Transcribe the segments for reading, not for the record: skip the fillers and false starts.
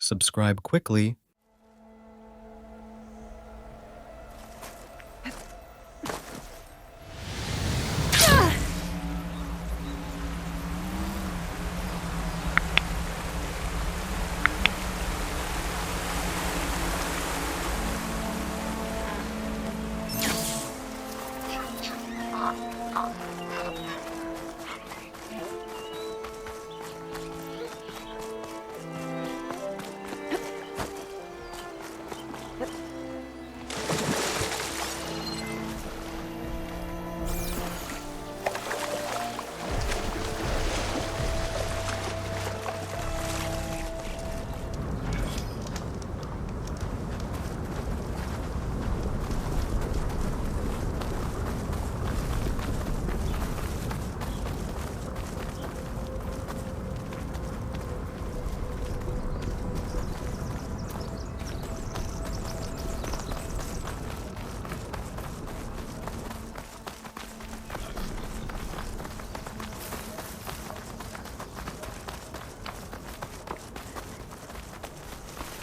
Subscribe quickly.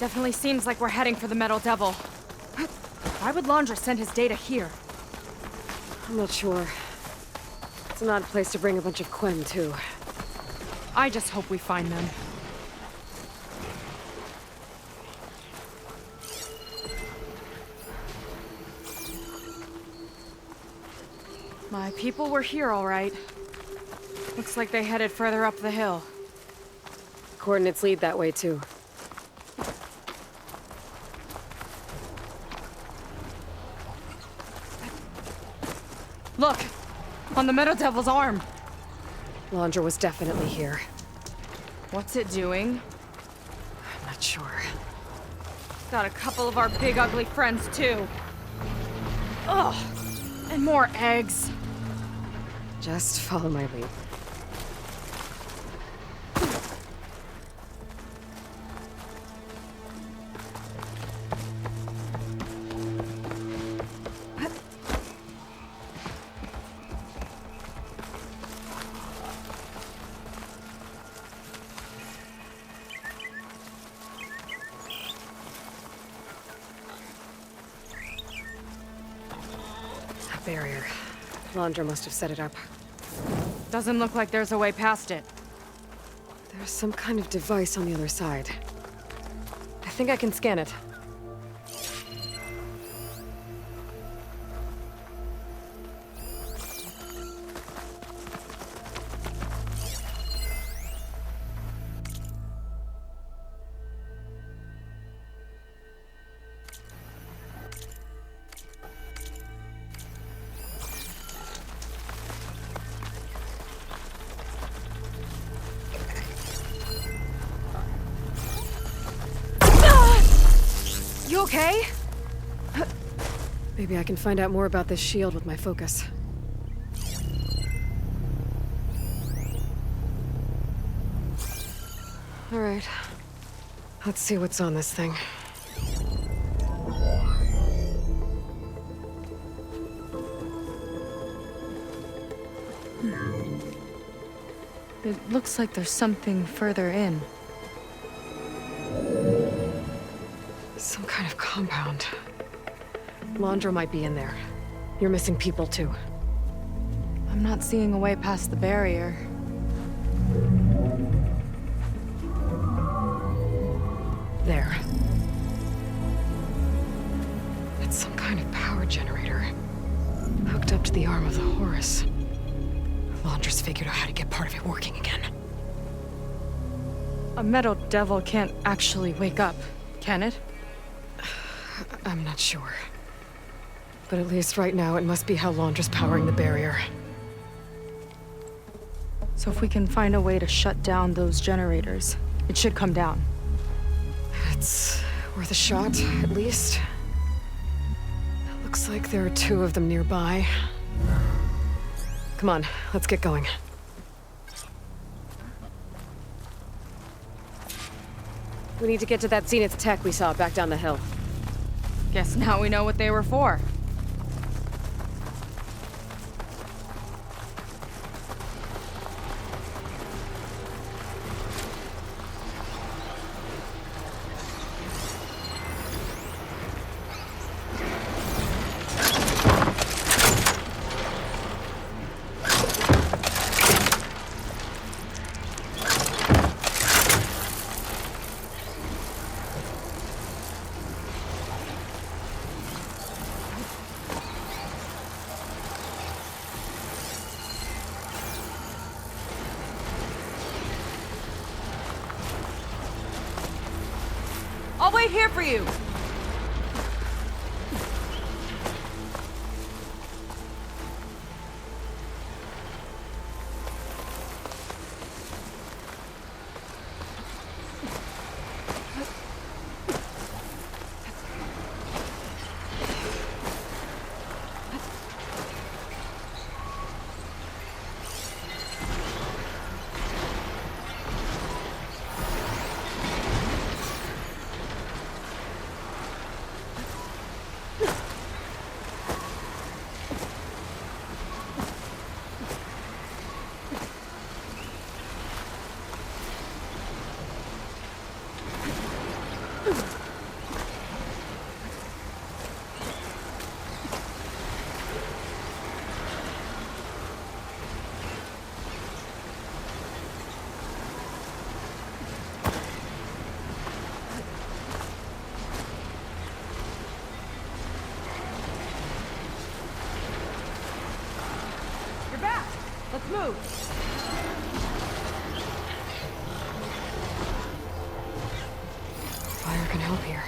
Definitely seems like we're heading for the Metal Devil. Why would Laundra send his data here? I'm not sure. It's an odd place to bring a bunch of Quen, too. I just hope we find them. My people were here, all right. Looks like they headed further up the hill. Coordinates lead that way, too. Look! On the Metal Devil's arm! Laundra was definitely here. What's it doing? I'm not sure. Got a couple of our big ugly friends, too. Ugh! And more eggs. Just follow my lead. Barrier. Laundra must have set it up. Doesn't look like there's a way past it. There's some kind of device on the other side. I think I can scan it. You okay? Maybe I can find out more about this shield with my focus. All right. Let's see what's on this thing. It looks like there's something further in. Some kind of compound. Laundra might be in there. You're missing people, too. I'm not seeing a way past the barrier. There. It's some kind of power generator. Hooked up to the arm of the Horus. Laundra's figured out how to get part of it working again. A Metal Devil can't actually wake up, can it? I'm not sure. But at least right now, it must be how Laundra's powering the barrier. So if we can find a way to shut down those generators, it should come down. It's worth a shot, at least. It looks like there are 2 of them nearby. Come on, let's get going. We need to get to that Zenith tech we saw back down the hill. Guess now we know what they were for. I'll wait here for you. Let's move. Fire can help here.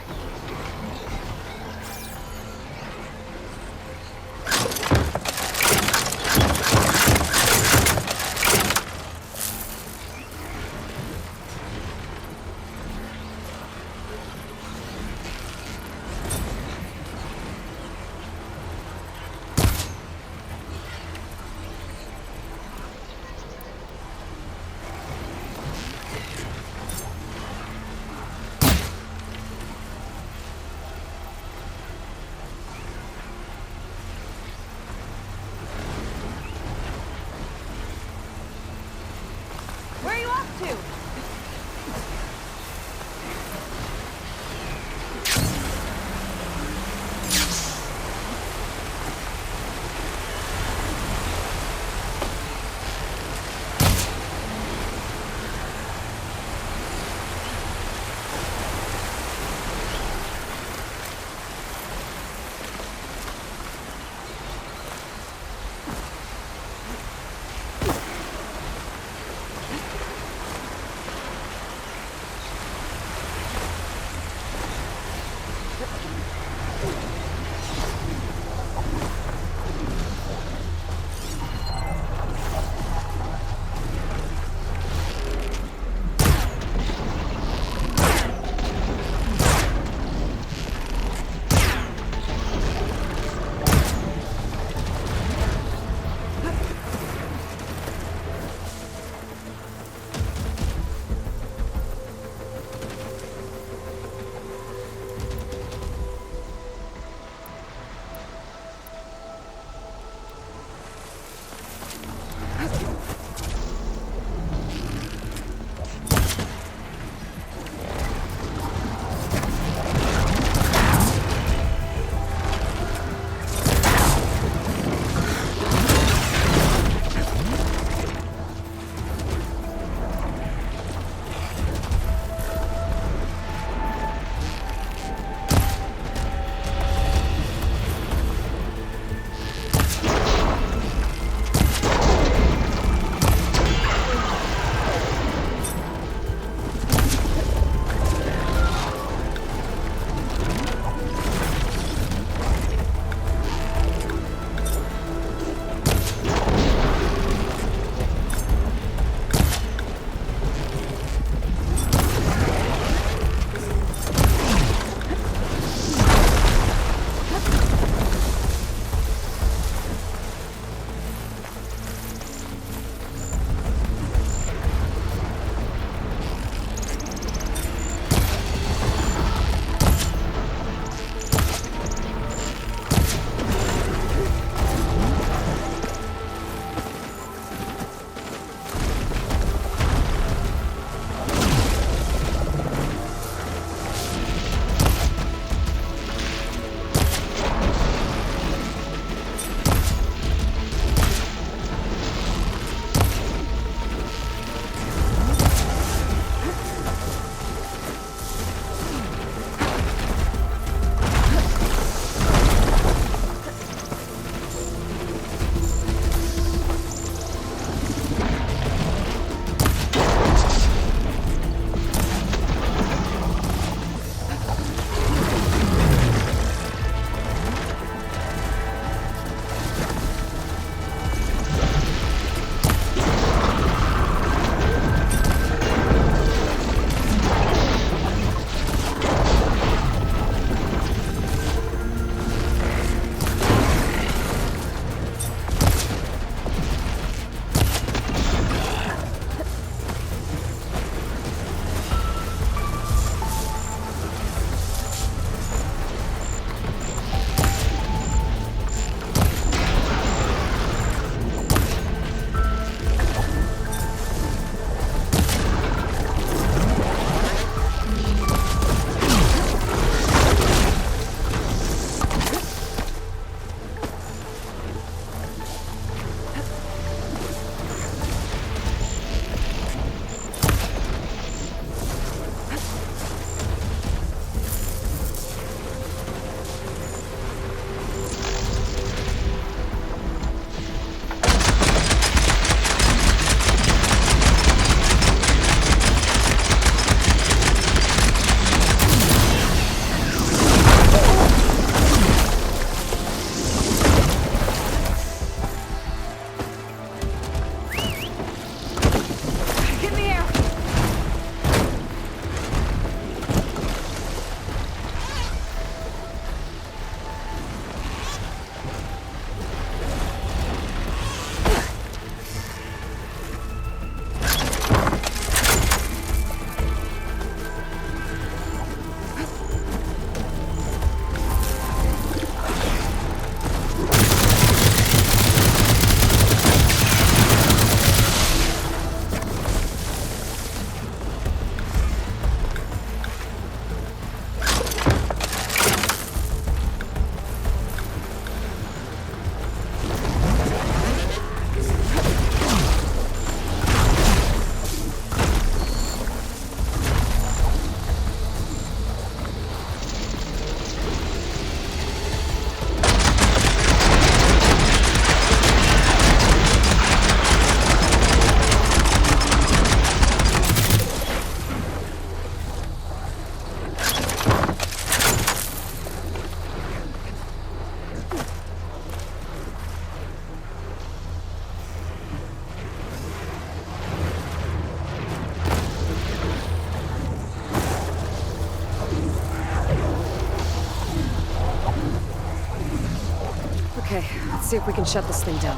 Okay, let's see if we can shut this thing down.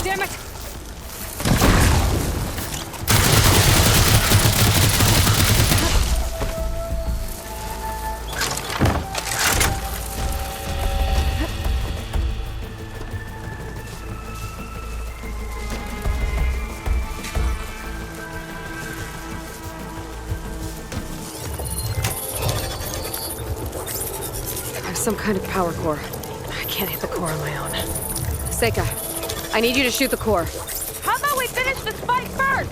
Damn it! There's some kind of power core. I can't hit the core on my own. Seika, I need you to shoot the core. How about we finish this fight first?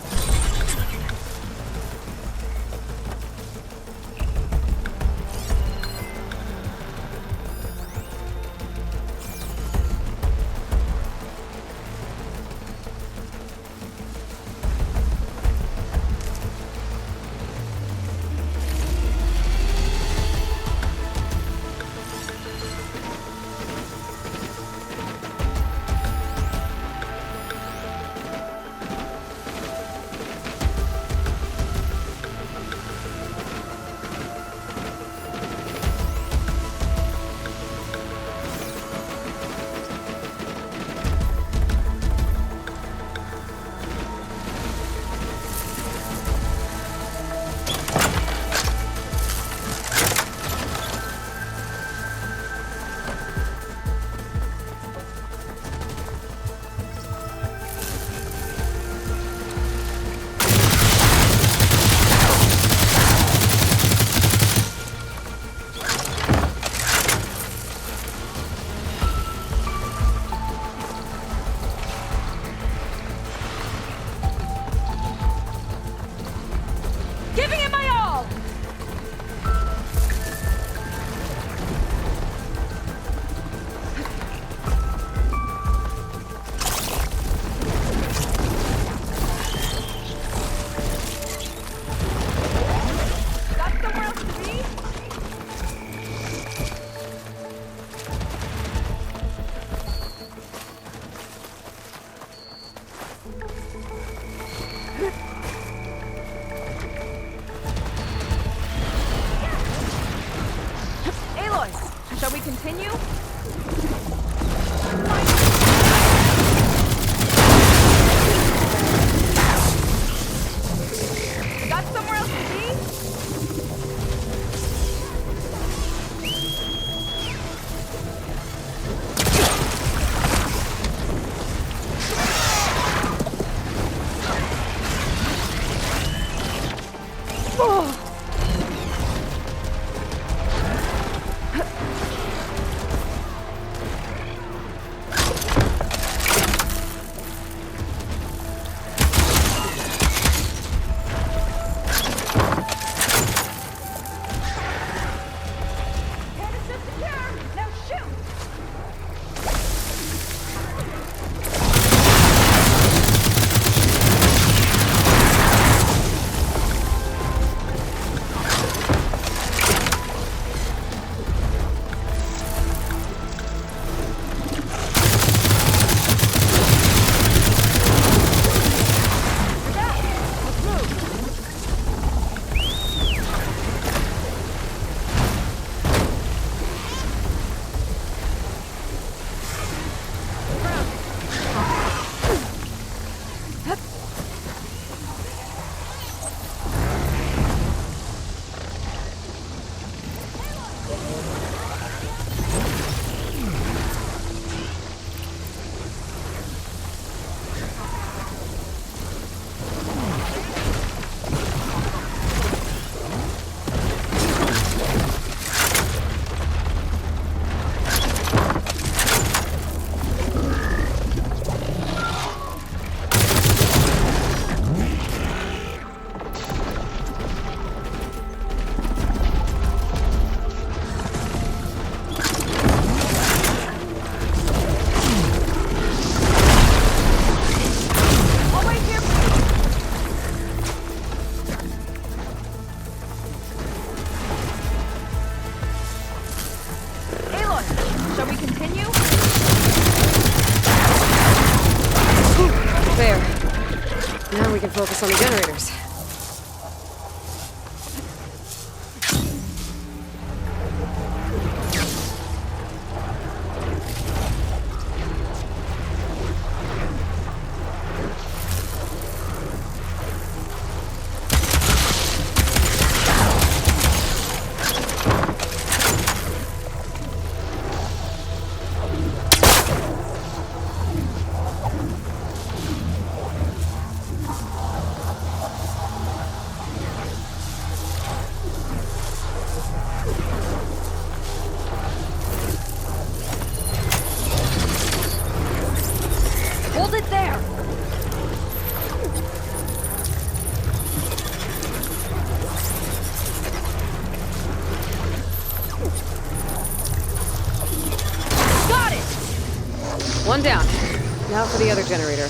we can focus on the generators. Hold it there! Got it! One down. Now for the other generator.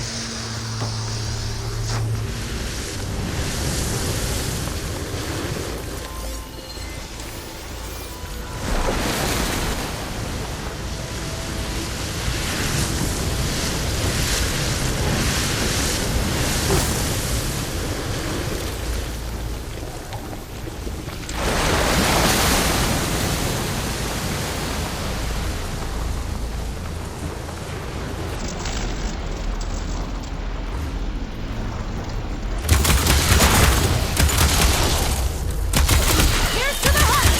Here's to the hunt!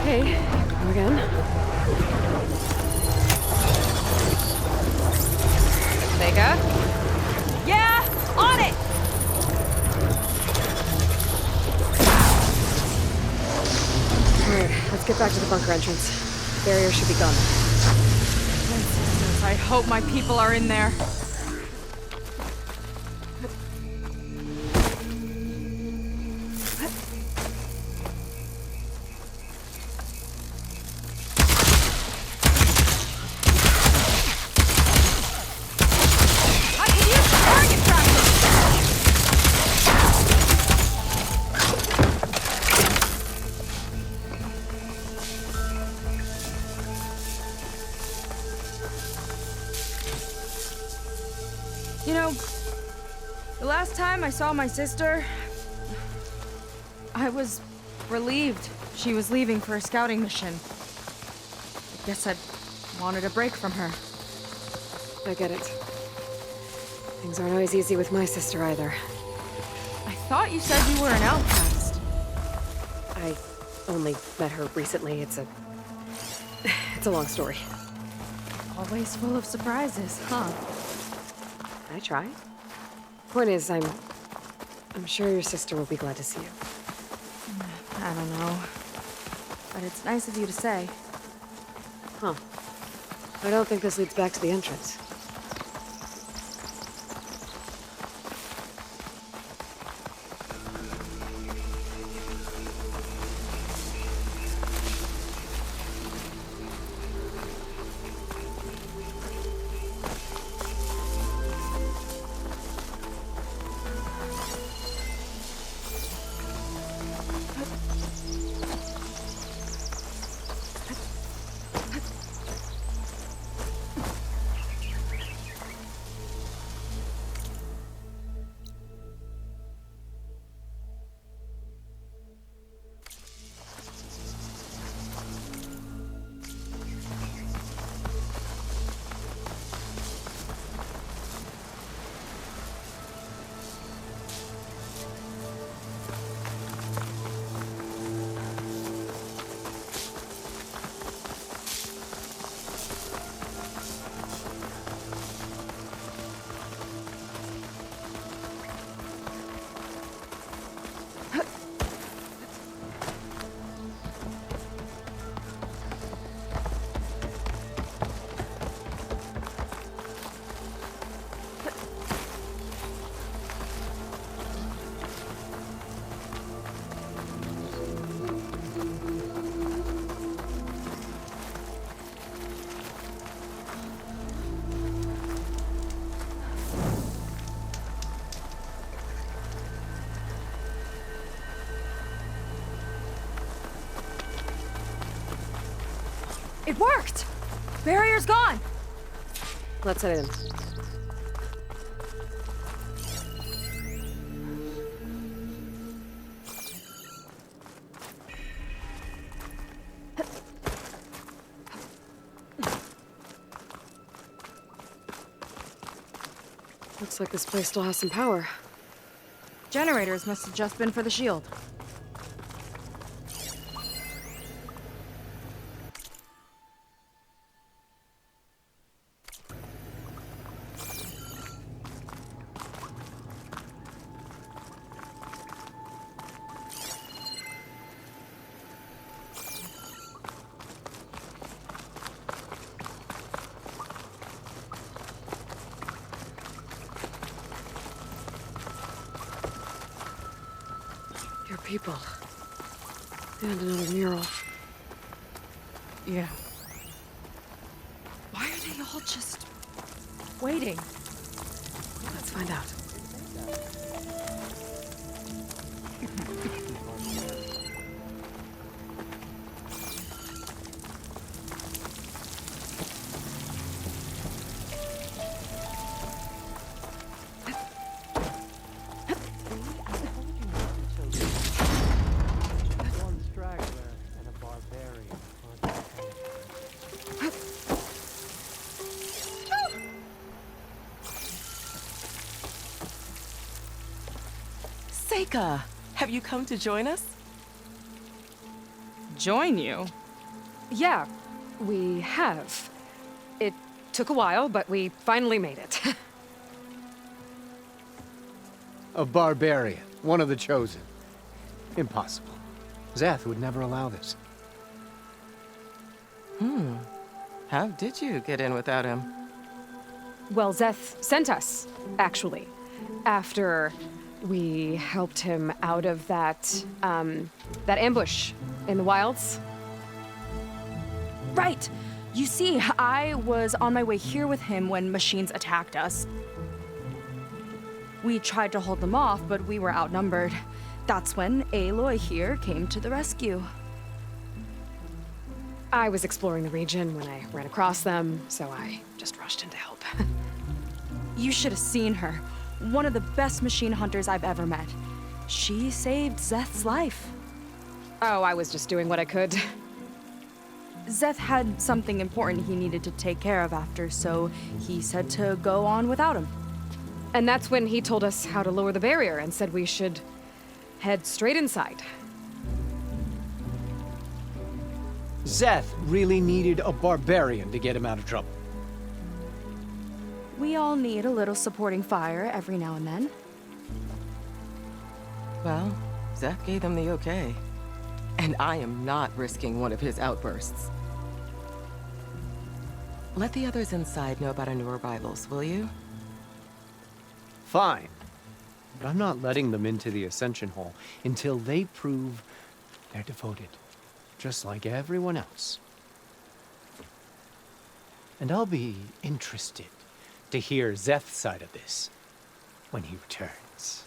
Okay, go again. Vega? Yeah! On it! Alright, let's get back to the bunker entrance. Barrier should be gone. I hope my people are in there. I can use the target practice! You know, the last time I saw my sister, I was relieved she was leaving for a scouting mission. I guess I wanted a break from her. I get it. Things aren't always easy with my sister either. I thought you said you were an outcast. I only met her recently. It's a long story. Always full of surprises, huh? I try. Point is, I'm sure your sister will be glad to see you. I don't know. But it's nice of you to say. Huh. I don't think this leads back to the entrance. It worked! Barrier's gone! Let's head in. Looks like this place still has some power. Generators must have just been for the shield. Your people. And another mural. Yeah. Why are they all just waiting? Let's find out. One straggler and a barbarian. Seika, have you come to join us? Join you? Yeah, we have. It took a while, but we finally made it. A barbarian, one of the chosen. Impossible. Zeth would never allow this. How did you get in without him? Well, Zeth sent us, actually. After we helped him out of that ambush in the wilds. Right! You see, I was on my way here with him when machines attacked us. We tried to hold them off, but we were outnumbered. That's when Aloy here came to the rescue. I was exploring the region when I ran across them, so I just rushed in to help. You should have seen her. One of the best machine hunters I've ever met. She saved Zeth's life. Oh, I was just doing what I could. Zeth had something important he needed to take care of after, so he said to go on without him. And that's when he told us how to lower the barrier and said we should head straight inside. Zeth really needed a barbarian to get him out of trouble. We all need a little supporting fire every now and then. Well, Zeth gave them the okay. And I am not risking one of his outbursts. Let the others inside know about our new arrivals, will you? Fine. But I'm not letting them into the Ascension Hall until they prove they're devoted. Just like everyone else. And I'll be interested to hear Zeth's side of this when he returns.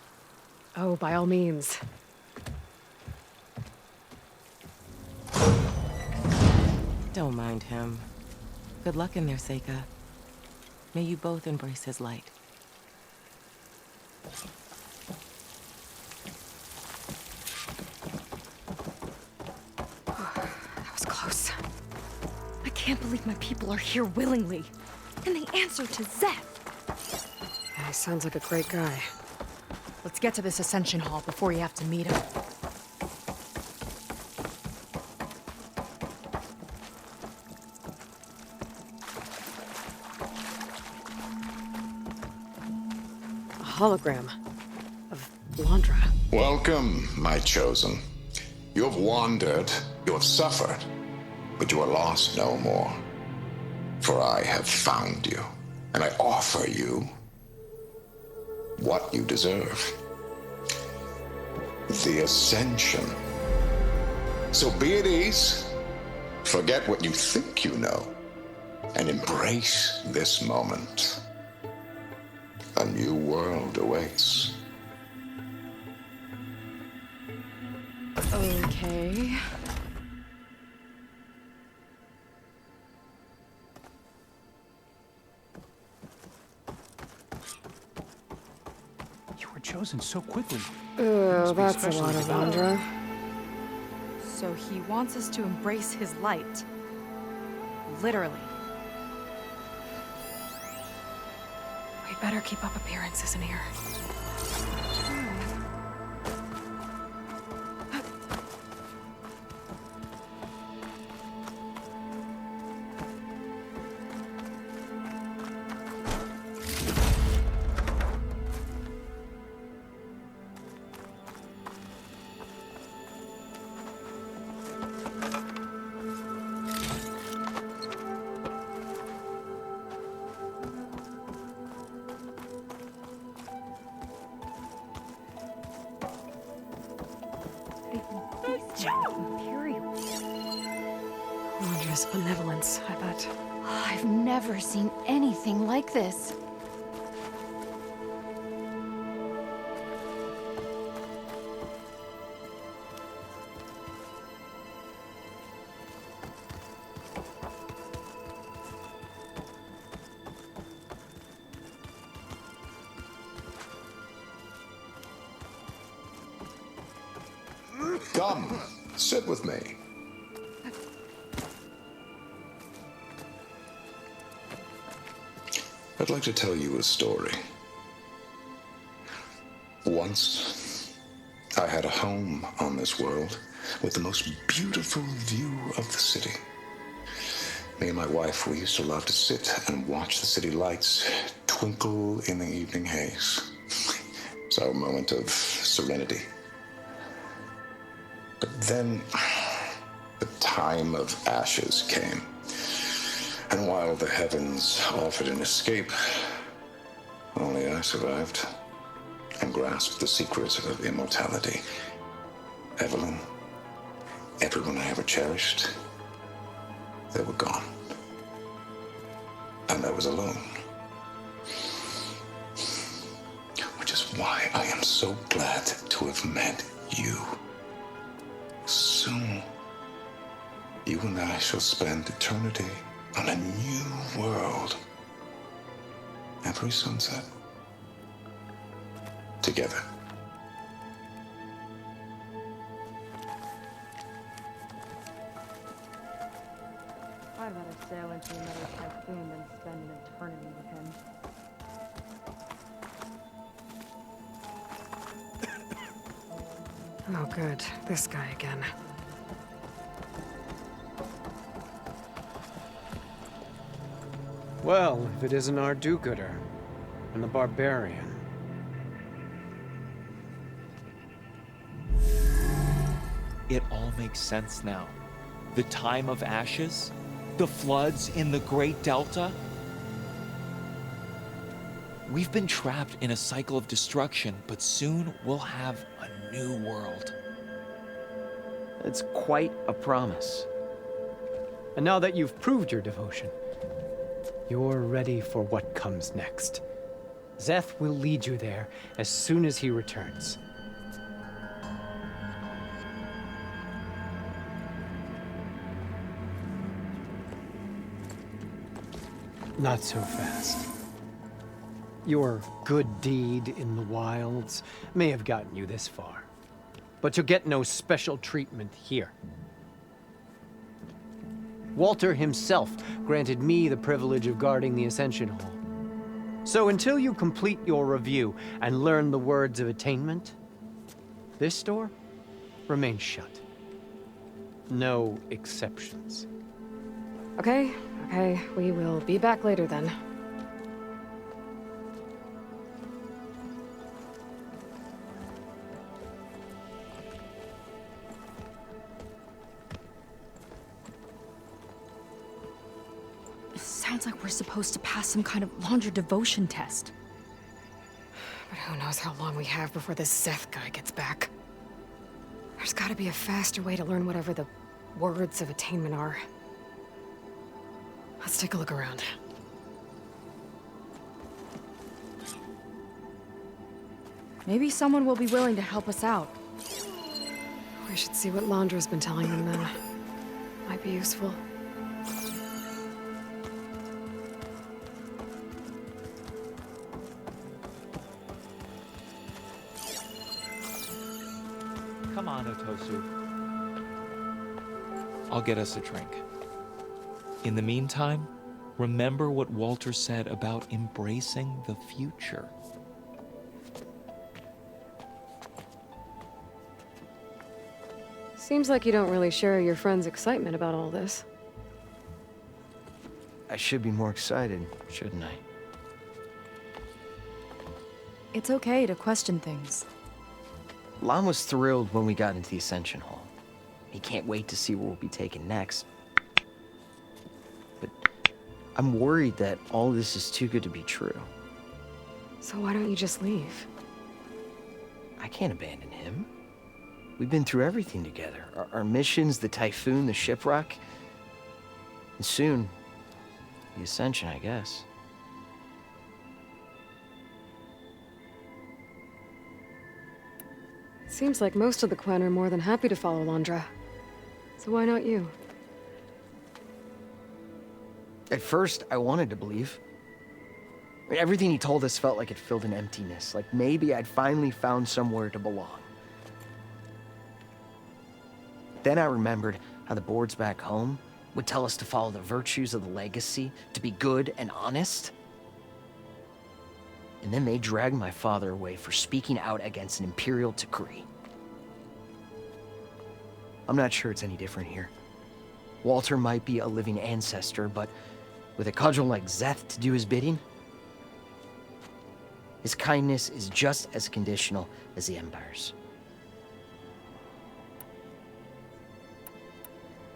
Oh, by all means. Don't mind him. Good luck in there, Seika. May you both embrace his light. That was close. I can't believe my people are here willingly. And they answer to Zeth. Yeah, he sounds like a great guy. Let's get to this Ascension Hall before you have to meet him. A hologram of Landra. Welcome, my chosen. You have wandered, you have suffered, but you are lost no more. For I have found you, and I offer you what you deserve. The Ascension. So be at ease, forget what you think you know, and embrace this moment. A new world awaits. Okay. wasn't so quickly. Oh, Must be that's a especially lot of devout. Andra. So he wants us to embrace his light. Literally. We better keep up appearances in here. Andra's benevolence, I bet. I've never seen anything like this. Come, sit with me. I'd like to tell you a story. Once, I had a home on this world with the most beautiful view of the city. Me and my wife, we used to love to sit and watch the city lights twinkle in the evening haze. It's our moment of serenity. But then, the time of ashes came. And while the heavens offered an escape, only I survived and grasped the secrets of immortality. Evelyn, everyone I ever cherished, they were gone. And I was alone. Which is why I am so glad to have met you. Soon, you and I shall spend eternity on a new world. Every sunset. Together. I'd rather sail into another typhoon than spend an eternity with him. Oh, good. This guy again. Well, if it isn't our do-gooder and the barbarian. It all makes sense now. The time of ashes, the floods in the Great Delta. We've been trapped in a cycle of destruction, but soon we'll have a new world. It's quite a promise. And now that you've proved your devotion, you're ready for what comes next. Zeth will lead you there as soon as he returns. Not so fast. Your good deed in the wilds may have gotten you this far, but you'll get no special treatment here. Walter himself granted me the privilege of guarding the Ascension Hall. So until you complete your review and learn the words of attainment, this door remains shut. No exceptions. Okay, we will be back later then. Sounds like we're supposed to pass some kind of Laundra devotion test. But who knows how long we have before this Zeth guy gets back. There's gotta be a faster way to learn whatever the words of attainment are. Let's take a look around. Maybe someone will be willing to help us out. We should see what Laundra's been telling them then. Might be useful. Tosu. I'll get us a drink. In the meantime, remember what Walter said about embracing the future. Seems like you don't really share your friend's excitement about all this. I should be more excited, shouldn't I? It's okay to question things. Lon was thrilled when we got into the Ascension Hall. He can't wait to see where we'll be taken next. But I'm worried that all this is too good to be true. So why don't you just leave? I can't abandon him. We've been through everything together. Our missions, the Typhoon, the shipwreck. And soon, the Ascension, I guess. Seems like most of the Quen are more than happy to follow Londra. So why not you? At first, I wanted to believe. I mean, everything he told us felt like it filled an emptiness. Like maybe I'd finally found somewhere to belong. Then I remembered how the boards back home would tell us to follow the virtues of the legacy, to be good and honest. And then they dragged my father away for speaking out against an imperial decree. I'm not sure it's any different here. Walter might be a living ancestor, but with a cudgel like Zeth to do his bidding, his kindness is just as conditional as the Empire's.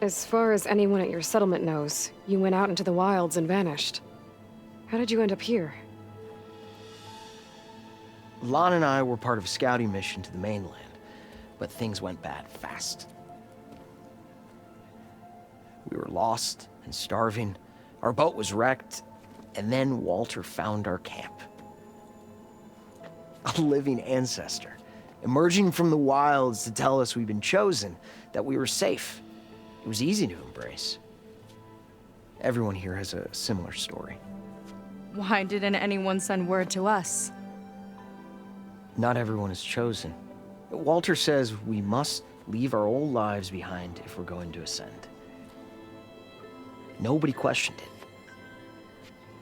As far as anyone at your settlement knows, you went out into the wilds and vanished. How did you end up here? Lon and I were part of a scouting mission to the mainland, but things went bad fast. We were lost and starving, our boat was wrecked, and then Walter found our camp. A living ancestor, emerging from the wilds to tell us we'd been chosen, that we were safe. It was easy to embrace. Everyone here has a similar story. Why didn't anyone send word to us? Not everyone is chosen. Walter says we must leave our old lives behind if we're going to ascend. Nobody questioned it,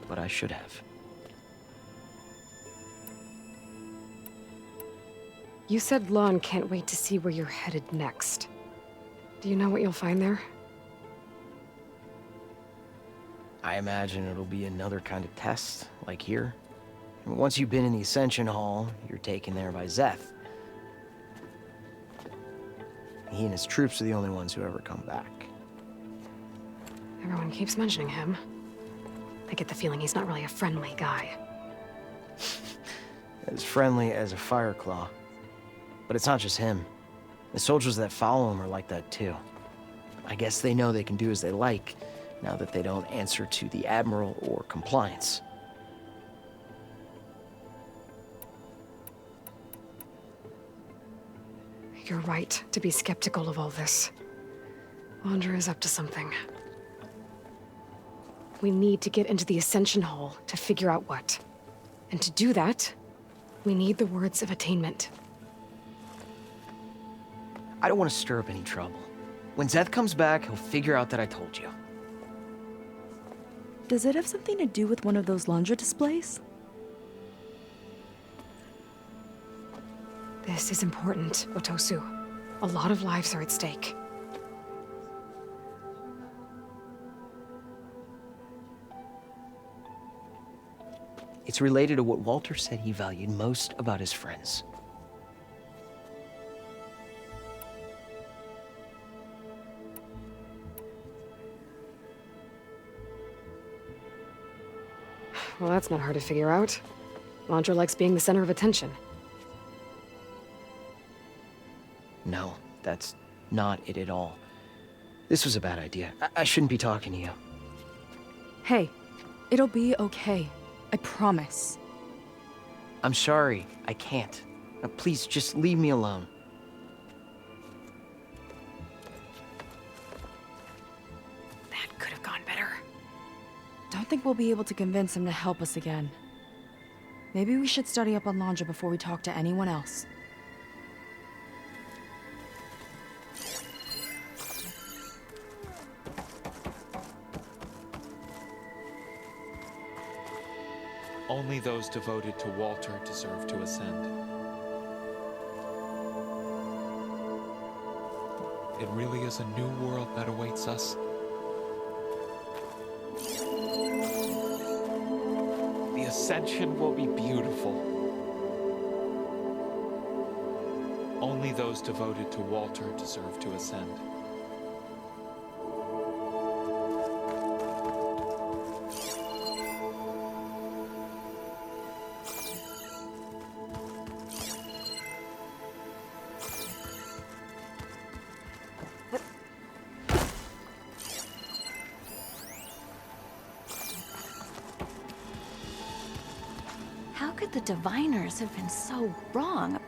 but I should have. You said Lon can't wait to see where you're headed next. Do you know what you'll find there? I imagine it'll be another kind of test, like here. Once you've been in the Ascension Hall, you're taken there by Zeth. He and his troops are the only ones who ever come back. Everyone keeps mentioning him. I get the feeling he's not really a friendly guy. As friendly as a Fireclaw. But it's not just him. The soldiers that follow him are like that too. I guess they know they can do as they like, now that they don't answer to the Admiral or Compliance. You're right to be skeptical of all this. Londra is up to something. We need to get into the Ascension Hall to figure out what. And to do that, we need the words of attainment. I don't want to stir up any trouble. When Zeth comes back, he'll figure out that I told you. Does it have something to do with one of those Londra displays? This is important, Otosu. A lot of lives are at stake. It's related to what Walter said he valued most about his friends. Well, that's not hard to figure out. Londra likes being the center of attention. No, that's not it at all. This was a bad idea. I shouldn't be talking to you. Hey, it'll be okay. I promise. I'm sorry, I can't. Now, please, just leave me alone. That could have gone better. Don't think we'll be able to convince him to help us again. Maybe we should study up on Londra before we talk to anyone else. Only those devoted to Walter deserve to ascend. It really is a new world that awaits us. The ascension will be beautiful. Only those devoted to Walter deserve to ascend. How could the diviners have been so wrong?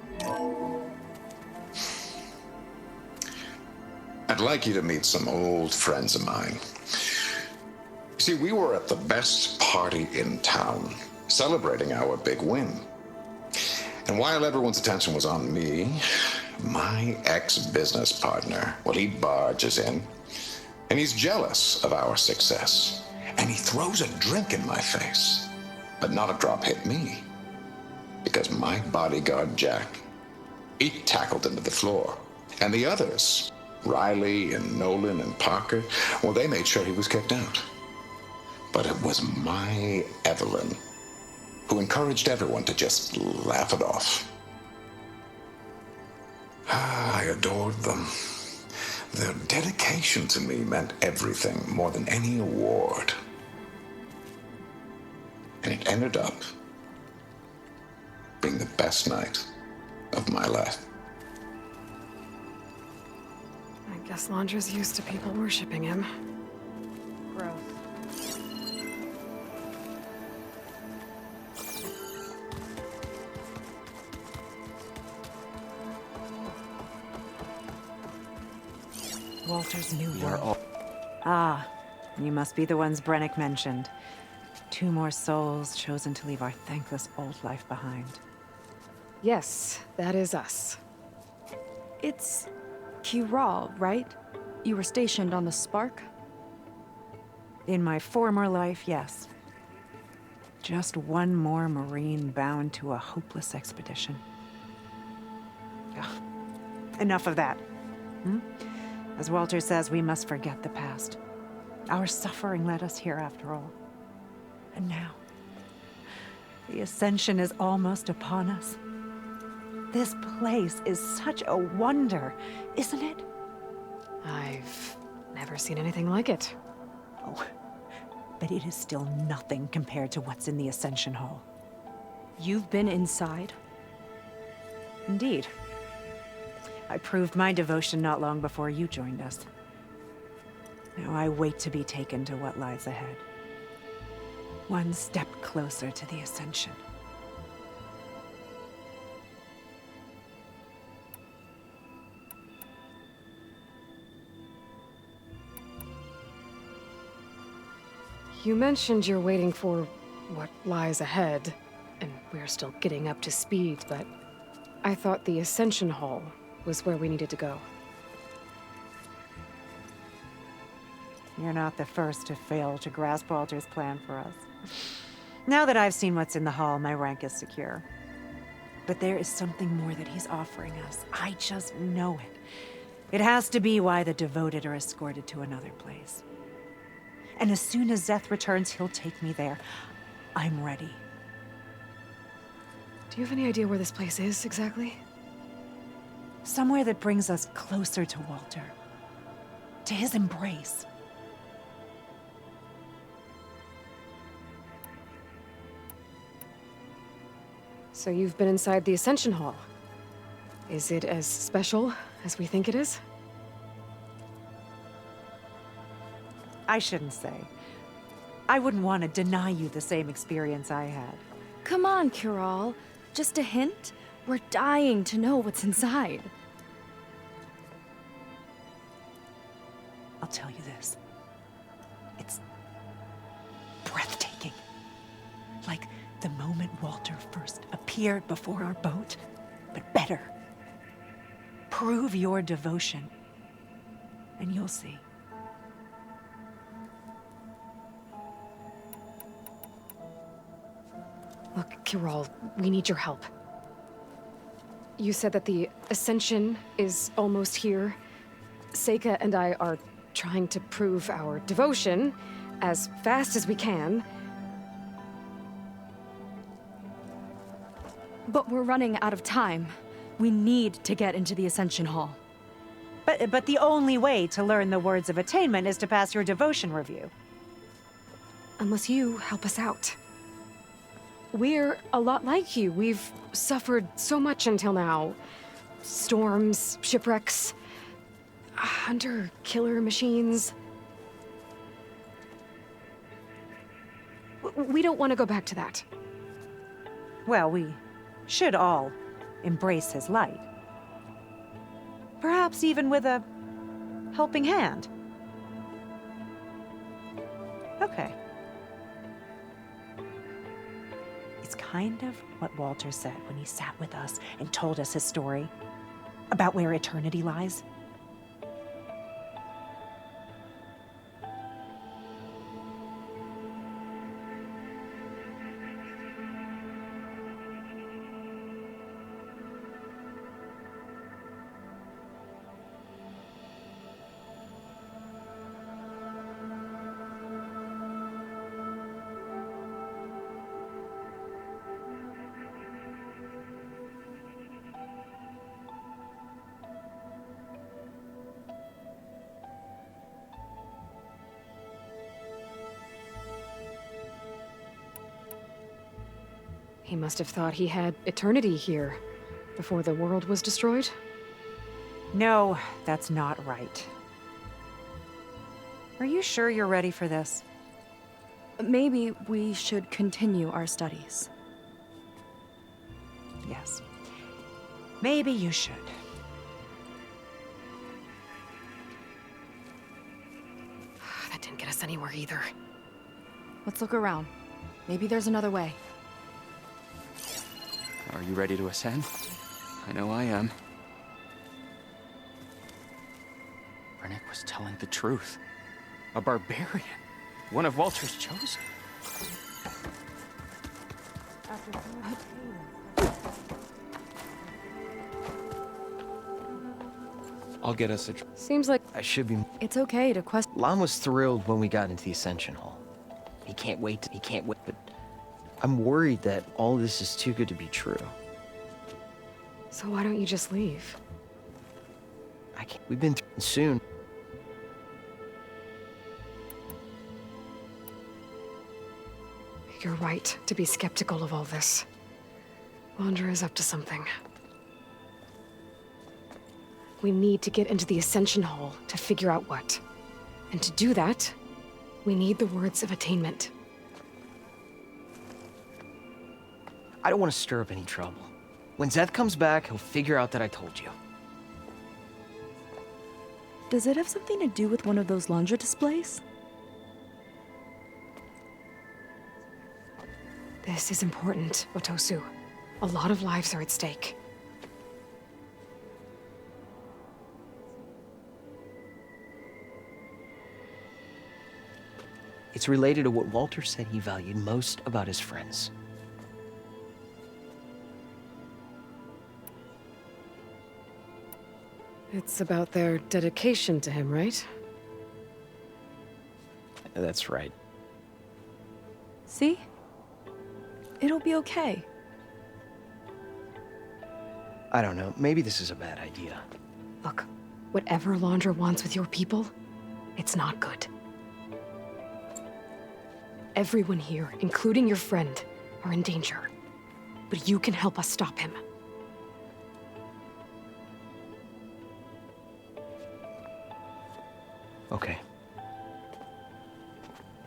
I'd like you to meet some old friends of mine. See, we were at the best party in town, celebrating our big win. And while everyone's attention was on me, my ex-business partner, well, he barges in, and he's jealous of our success. And he throws a drink in my face. But not a drop hit me, because my bodyguard, Jack, he tackled him to the floor. And the others, Riley and Nolan and Parker, well, they made sure he was kicked out. But it was my Evelyn who encouraged everyone to just laugh it off. I adored them. Their dedication to me meant everything, more than any award. And it ended up being the best night of my life. I guess Londra's used to people worshipping him. Gross. Walter's new world. Ah, you must be the ones Brennick mentioned. 2 more souls chosen to leave our thankless old life behind. Yes, that is us. It's Kiral, right? You were stationed on the Spark? In my former life, yes. Just one more Marine bound to a hopeless expedition. Ugh. Enough of that. As Walter says, we must forget the past. Our suffering led us here after all. And now, the ascension is almost upon us. This place is such a wonder, isn't it? I've never seen anything like it. Oh, but it is still nothing compared to what's in the Ascension Hall. You've been inside? Indeed. I proved my devotion not long before you joined us. Now I wait to be taken to what lies ahead. One step closer to the Ascension. You mentioned you're waiting for what lies ahead, and we're still getting up to speed, but I thought the Ascension Hall was where we needed to go. You're not the first to fail to grasp Walter's plan for us. Now that I've seen what's in the hall, my rank is secure. But there is something more that he's offering us. I just know it. It has to be why the devoted are escorted to another place. And as soon as Zeth returns, he'll take me there. I'm ready. Do you have any idea where this place is, exactly? Somewhere that brings us closer to Walter. To his embrace. So you've been inside the Ascension Hall. Is it as special as we think it is? I shouldn't say. I wouldn't want to deny you the same experience I had. Come on, Kiral. Just a hint? We're dying to know what's inside. I'll tell you this. It's breathtaking. Like the moment Walter first appeared before our boat, but better. Prove your devotion, and you'll see. Kirol, we need your help. You said that the Ascension is almost here. Seika and I are trying to prove our devotion as fast as we can. But we're running out of time. We need to get into the Ascension Hall. But the only way to learn the words of attainment is to pass your devotion review. Unless you help us out. We're a lot like you. We've suffered so much until now. Storms, shipwrecks, hunter-killer machines. We don't want to go back to that. Well, we should all embrace his light. Perhaps even with a helping hand. Okay. It's kind of what Walter said when he sat with us and told us his story about where eternity lies. He must have thought he had eternity here before the world was destroyed. No, that's not right. Are you sure you're ready for this? Maybe we should continue our studies. Yes. Maybe you should. That didn't get us anywhere either. Let's look around. Maybe there's another way. Are you ready to ascend? I know I am. Rennick was telling the truth. A barbarian. One of Walter's chosen. I'll get us a... Seems like I should be... It's okay to question. Lon was thrilled when we got into the Ascension Hall. He can't wait, but I'm worried that all this is too good to be true. So why don't you just leave? I can't. We've been through soon. You're right to be skeptical of all this. Wander is up to something. We need to get into the Ascension Hall to figure out what. And to do that, we need the words of attainment. I don't want to stir up any trouble. When Zeth comes back, he'll figure out that I told you. Does it have something to do with one of those laundry displays? This is important, Otosu. A lot of lives are at stake. It's related to what Walter said he valued most about his friends. It's about their dedication to him, right? That's right. See? It'll be okay. I don't know. Maybe this is a bad idea. Look, whatever Laundra wants with your people, it's not good. Everyone here, including your friend, are in danger. But you can help us stop him. Okay.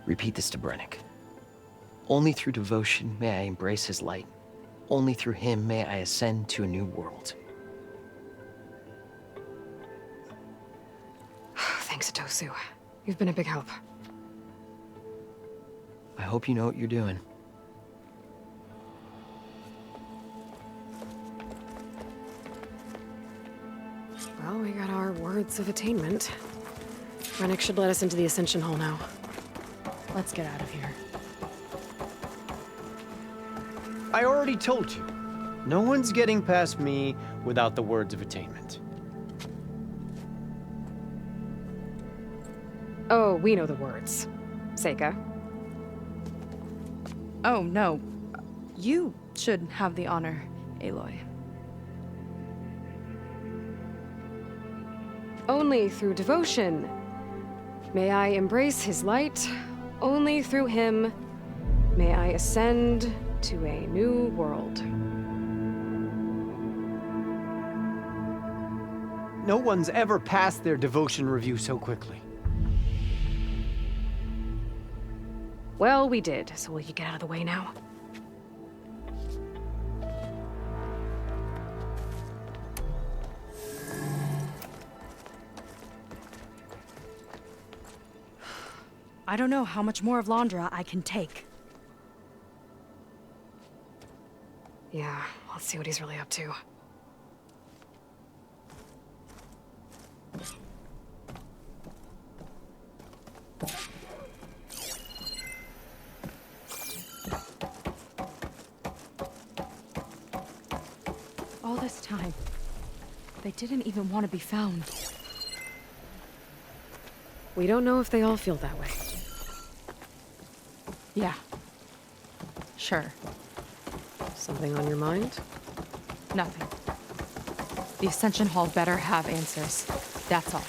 Repeat this to Brennick. Only through devotion may I embrace his light. Only through him may I ascend to a new world. Thanks, Otosu. You've been a big help. I hope you know what you're doing. Well, we got our words of attainment. Rennick should let us into the Ascension Hall now. Let's get out of here. I already told you. No one's getting past me without the words of attainment. Oh, we know the words. Seika. Oh, no. You should have the honor, Aloy. Only through devotion may I embrace his light. Only through him may I ascend to a new world. No one's ever passed their devotion review so quickly. Well, we did, so will you get out of the way now? I don't know how much more of Londra I can take. Yeah, let's see what he's really up to. All this time, they didn't even want to be found. We don't know if they all feel that way. Yeah. Sure. Something on your mind? Nothing. The Ascension Hall better have answers. That's all.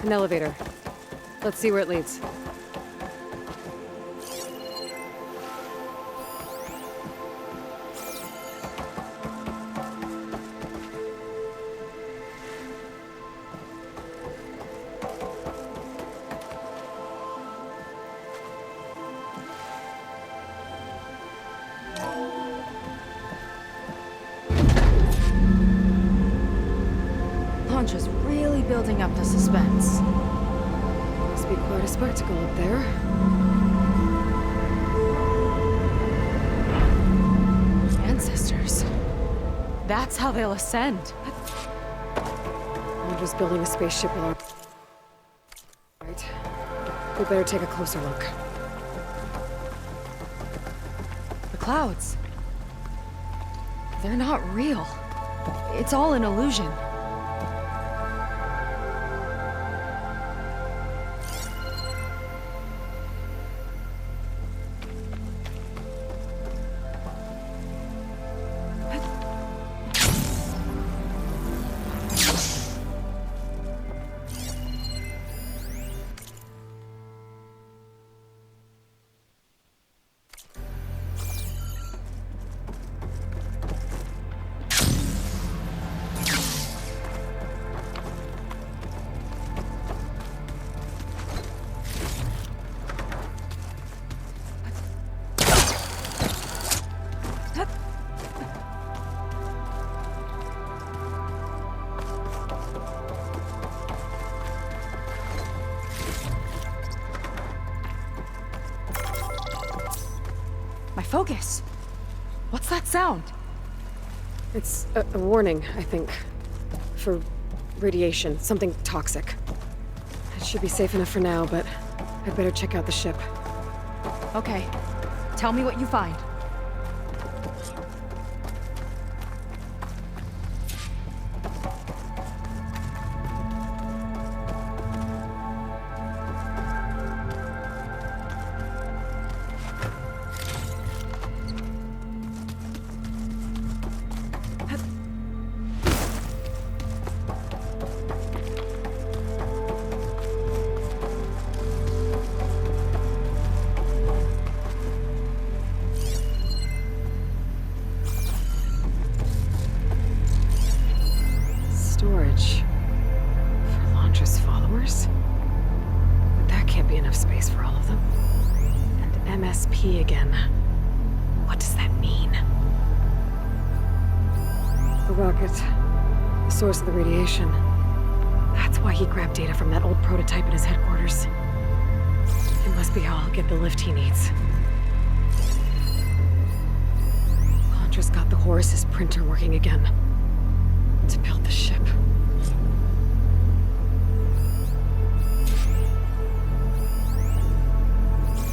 An elevator. Let's see where it leads. Londra's really building up the suspense. Must be quite a spectacle up there. Ancestors. That's how they'll ascend. I'm just building a spaceship while right. We better take a closer look. The clouds. They're not real. It's all an illusion. My focus. What's that sound? It's a warning, I think. For radiation, something toxic. It should be safe enough for now, but I'd better check out the ship. Okay. Tell me what you find. Storage. For Londra's followers? But that can't be enough space for all of them. And MSP again. What does that mean? The rocket. The source of the radiation. That's why he grabbed data from that old prototype at his headquarters. It must be how I'll get the lift he needs. Londra's got the Horus's printer working again. To build the ship.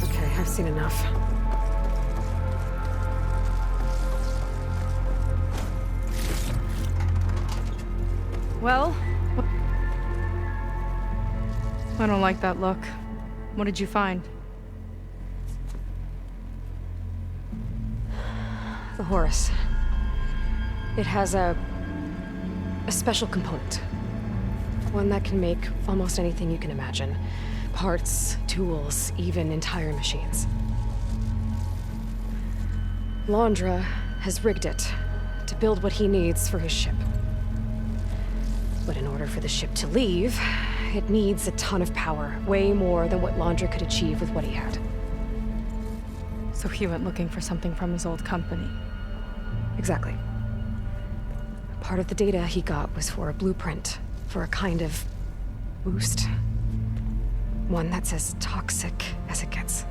Okay, I've seen enough. Well, I don't like that look. What did you find? The Horus. It has a special component. One that can make almost anything you can imagine. Parts, tools, even entire machines. Londra has rigged it to build what he needs for his ship. But in order for the ship to leave, it needs a ton of power, way more than what Londra could achieve with what he had. So he went looking for something from his old company. Exactly. Part of the data he got was for a blueprint, for a kind of boost. One that's as toxic as it gets.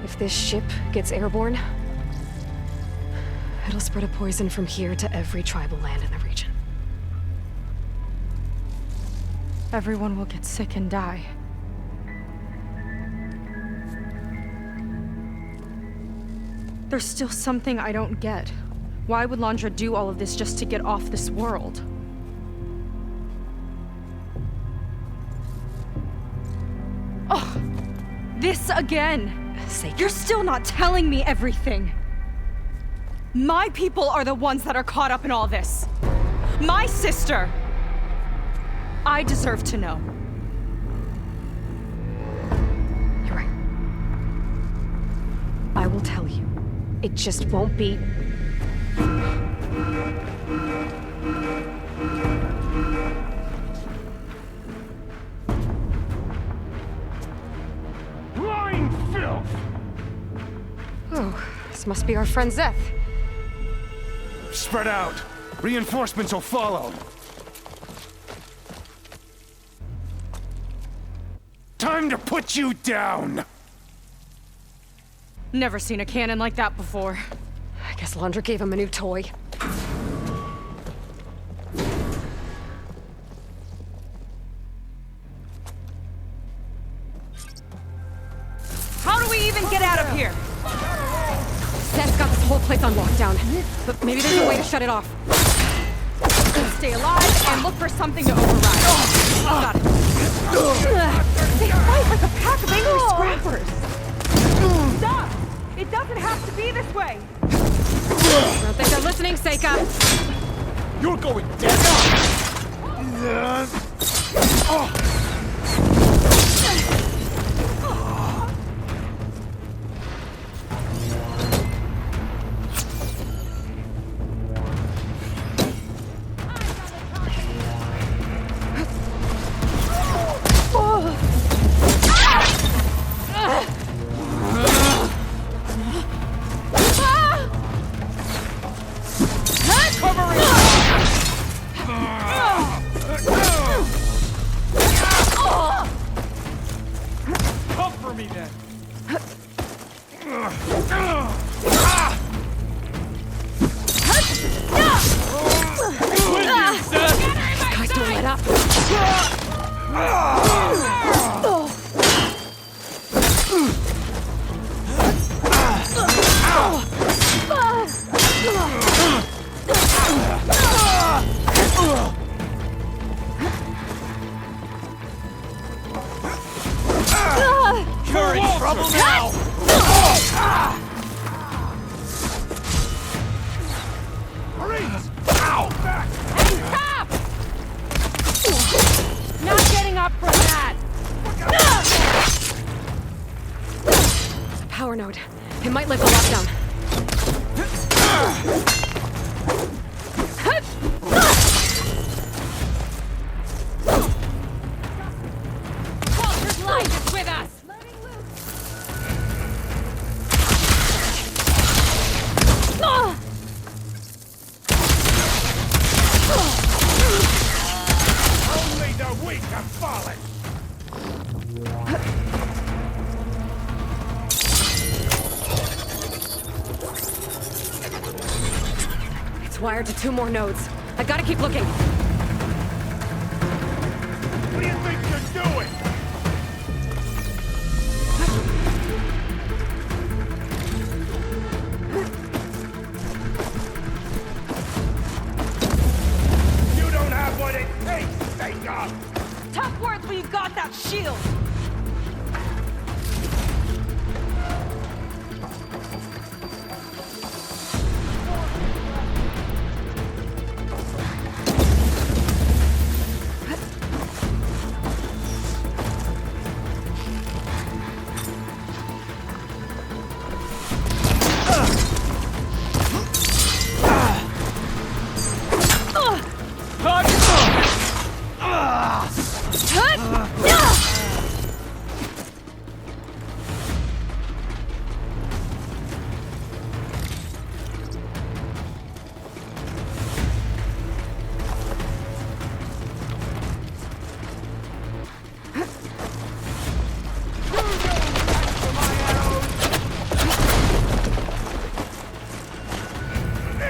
If this ship gets airborne, it'll spread a poison from here to every tribal land in the region. Everyone will get sick and die. There's still something I don't get. Why would Londra do all of this just to get off this world? Oh, this again! You're still not telling me everything! My people are the ones that are caught up in all this. My sister! I deserve to know. You're right. I will tell you. It just won't be... Lying filth! Oh, this must be our friend Zeth. Spread out. Reinforcements will follow. Time to put you down! Never seen a cannon like that before. I guess Londra gave him a new toy. How do we even get out of here? Zeth's got this whole place on lockdown, but maybe there's a way to shut it off. Stay alive and look for something to override. Got it. They fight like a pack of angry scrappers. Stop! It doesn't have to be this way. I don't think they're listening, Seika. You're going dead! Come for me then! Guys, don't let up. You're in trouble now! Marines! Ow! Back! Stop! Not getting up from that! A power node. It might lift the lockdown. Walter's life is with us! wired to 2 more nodes. I gotta keep looking. What do you think you're doing? You don't have what it takes, Seika! Tough words when you got that shield!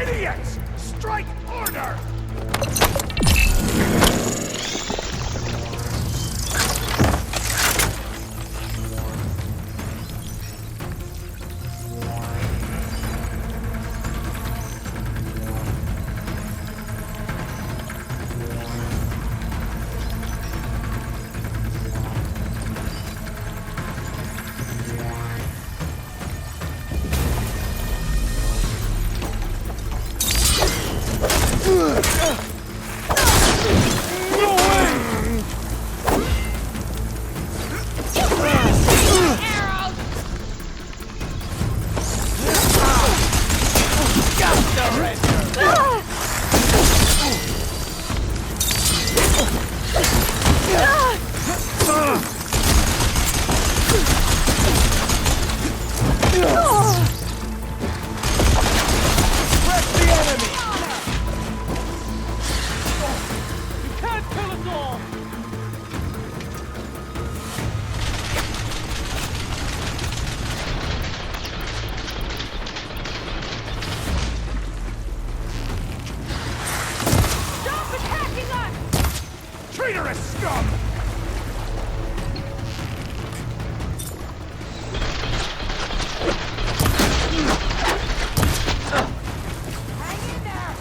Idiots! Strike order! Traitorous scum! Hang in there!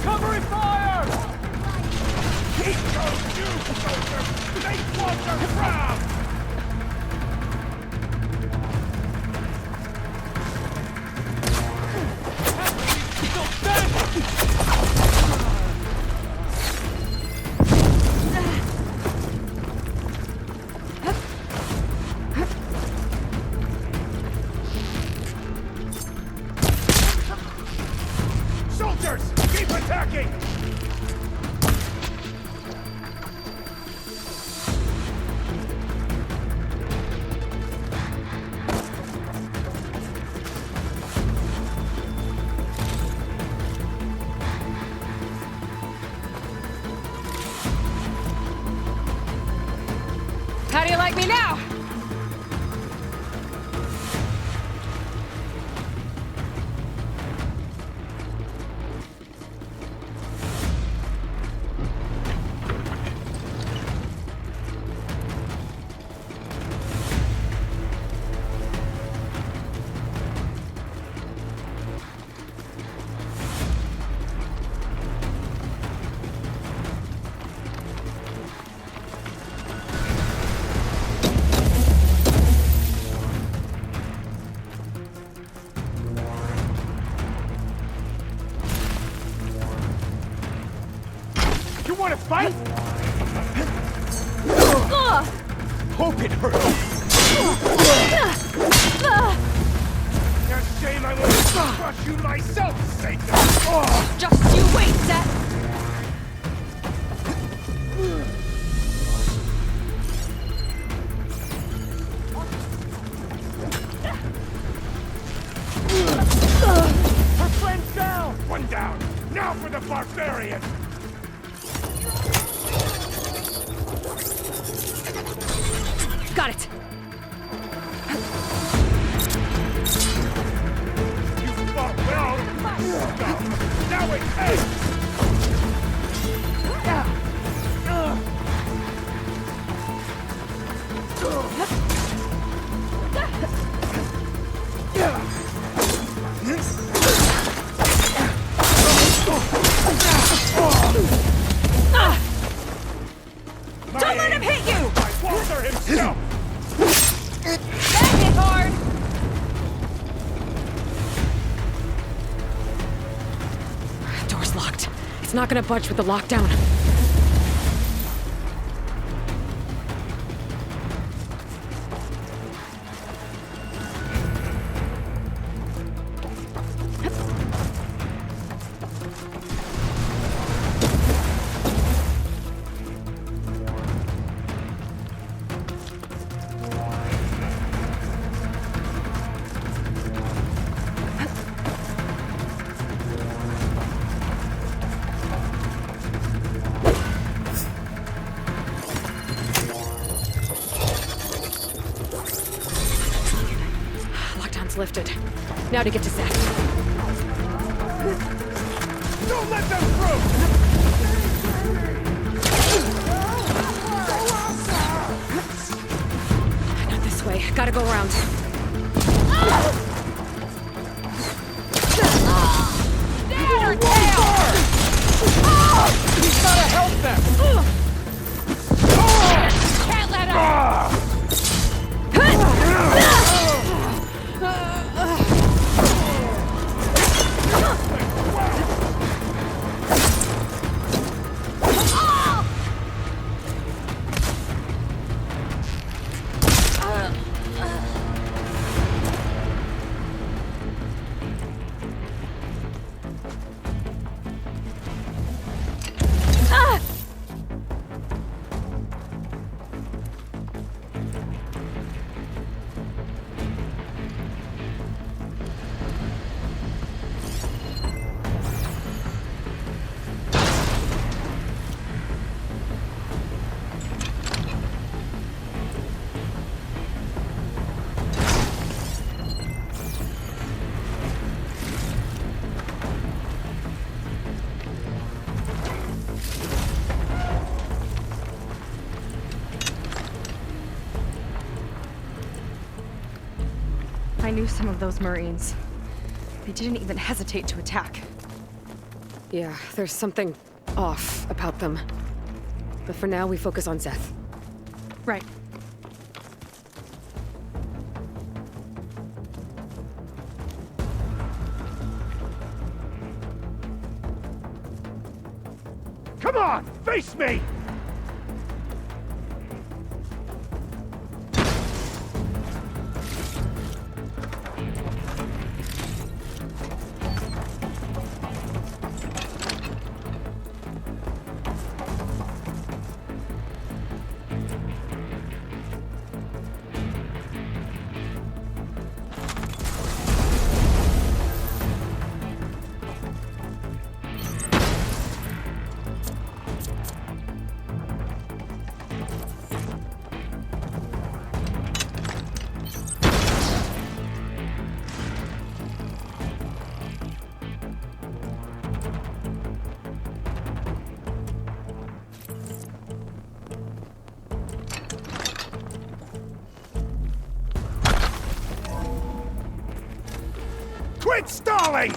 Covering fire! Keep those you, soldiers! They want their crown! Soldiers, keep attacking! How do you like me now? You want to fight? Hope it hurts. You're shame I want to crush you myself, Seika! Just you wait, Seth! Her friend's down! Now for the barbarian! Got it! You fought well! Now it ends! Don't let him hit you! By Walter himself! That hit hard! Door's locked. It's not gonna budge with the lockdown. Lockdown's lifted. Now to get to Seth. Don't let them through! Not this way. Gotta go around. Dead or tail! He's gotta help them! Can't let him! I knew some of those Marines. They didn't even hesitate to attack. Yeah, there's something off about them. But for now, we focus on Seth. Right. Come on! Face me! Quit stalling!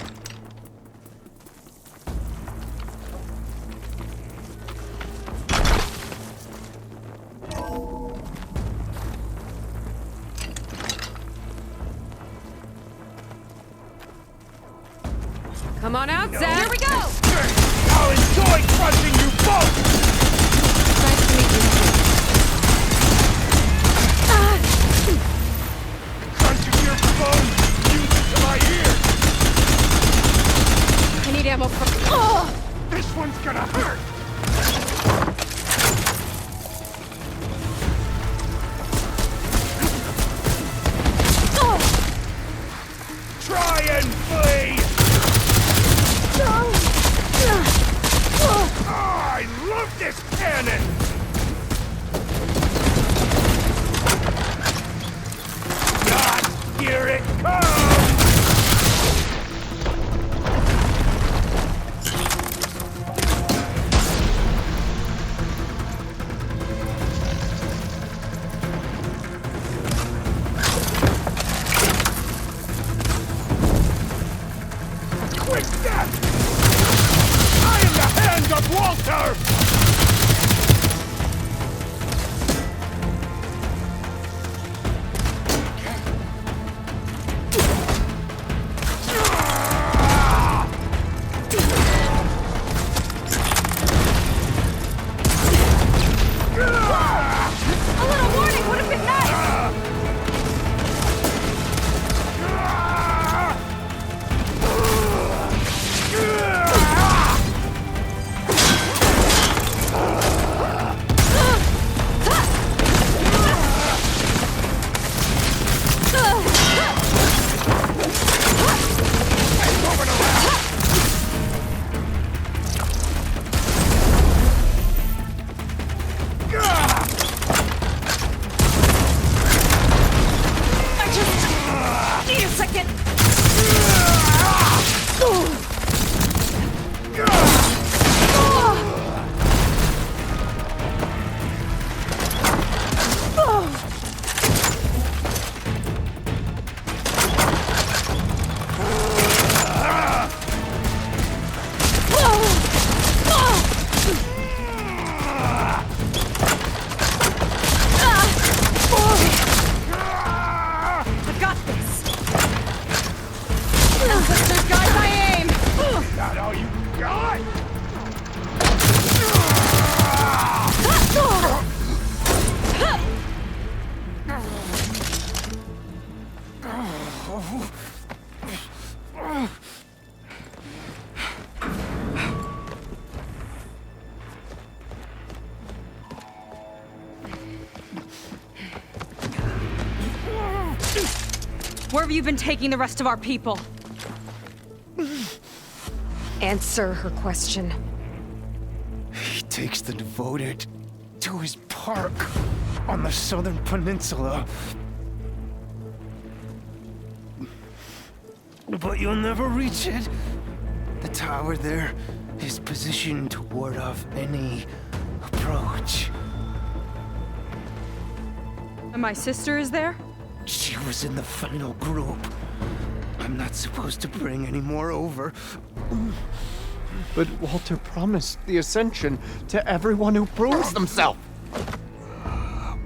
Come on out, Seth! Here we go! I'll enjoy crushing you both! Nice to meet you. Crunch of your bones! Music to my ears! I need ammo for... This one's gonna hurt! Try and flee! quick death! I am the hand of Walter! Where have you been taking the rest of our people? Answer her question. He takes the devoted to his park on the southern peninsula. But you'll never reach it. The tower there is positioned to ward off any approach. And my sister is there? She was in the final group. I'm not supposed to bring any more over. But Walter promised the Ascension to everyone who proves themselves. I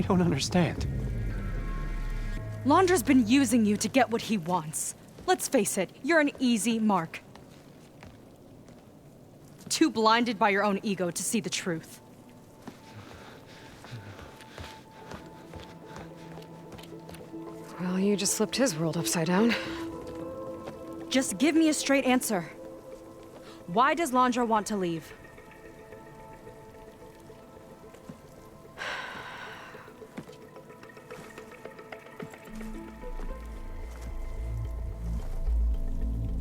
don't understand. Londra's been using you to get what he wants. Let's face it, you're an easy mark. Too blinded by your own ego to see the truth. Well, you just flipped his world upside down. Just give me a straight answer. Why does Londra want to leave?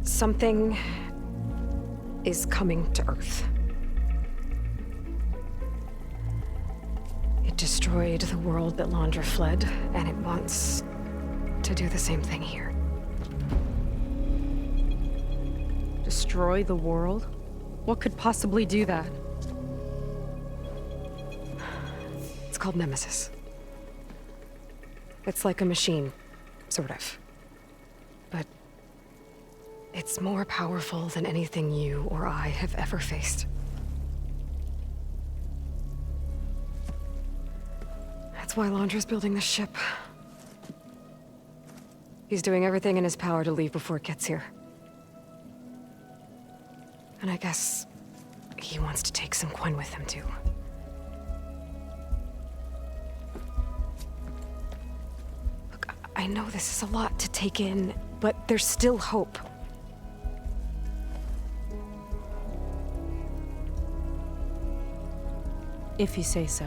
Something is coming to Earth. It destroyed the world that Londra fled, and it wants to do the same thing here. Destroy the world? What could possibly do that? It's called Nemesis. It's like a machine, sort of. But it's more powerful than anything you or I have ever faced. That's why Londra's building this ship. He's doing everything in his power to leave before it gets here. And I guess he wants to take some Quen with him, too. Look, I know this is a lot to take in, but there's still hope. If you say so.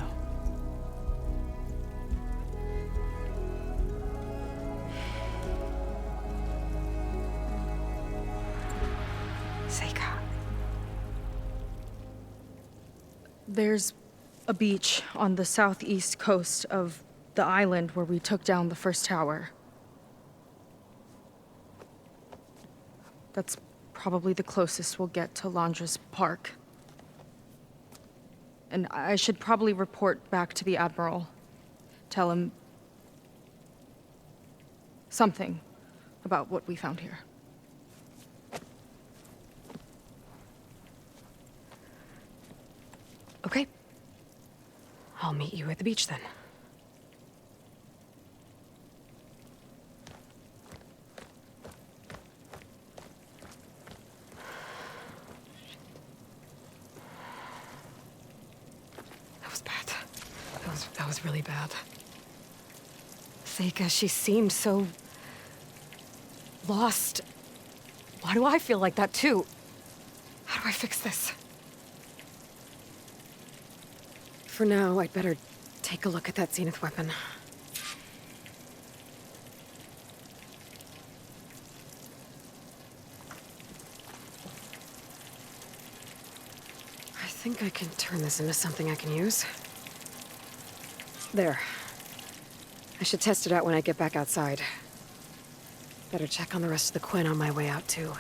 There's a beach on the southeast coast of the island where we took down the first tower. That's probably the closest we'll get to Londra's park. And I should probably report back to the Admiral. Tell him something about what we found here. Okay. I'll meet you at the beach then. That was bad. That was really bad. Seika, she seemed so lost. Why do I feel like that too? How do I fix this? For now, I'd better take a look at that Zenith weapon. I think I can turn this into something I can use. There. I should test it out when I get back outside. Better check on the rest of the Quinn on my way out, too.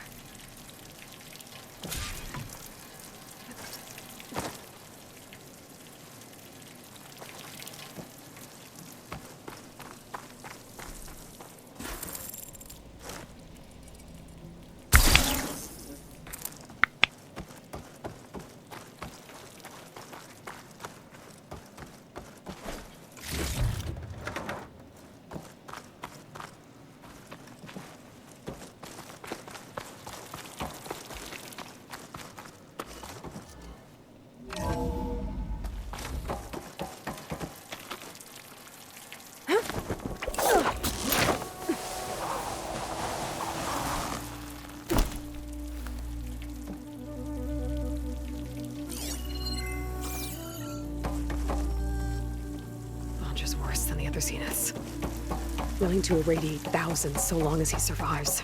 Worse than the other Zeniths. Willing to irradiate thousands so long as he survives.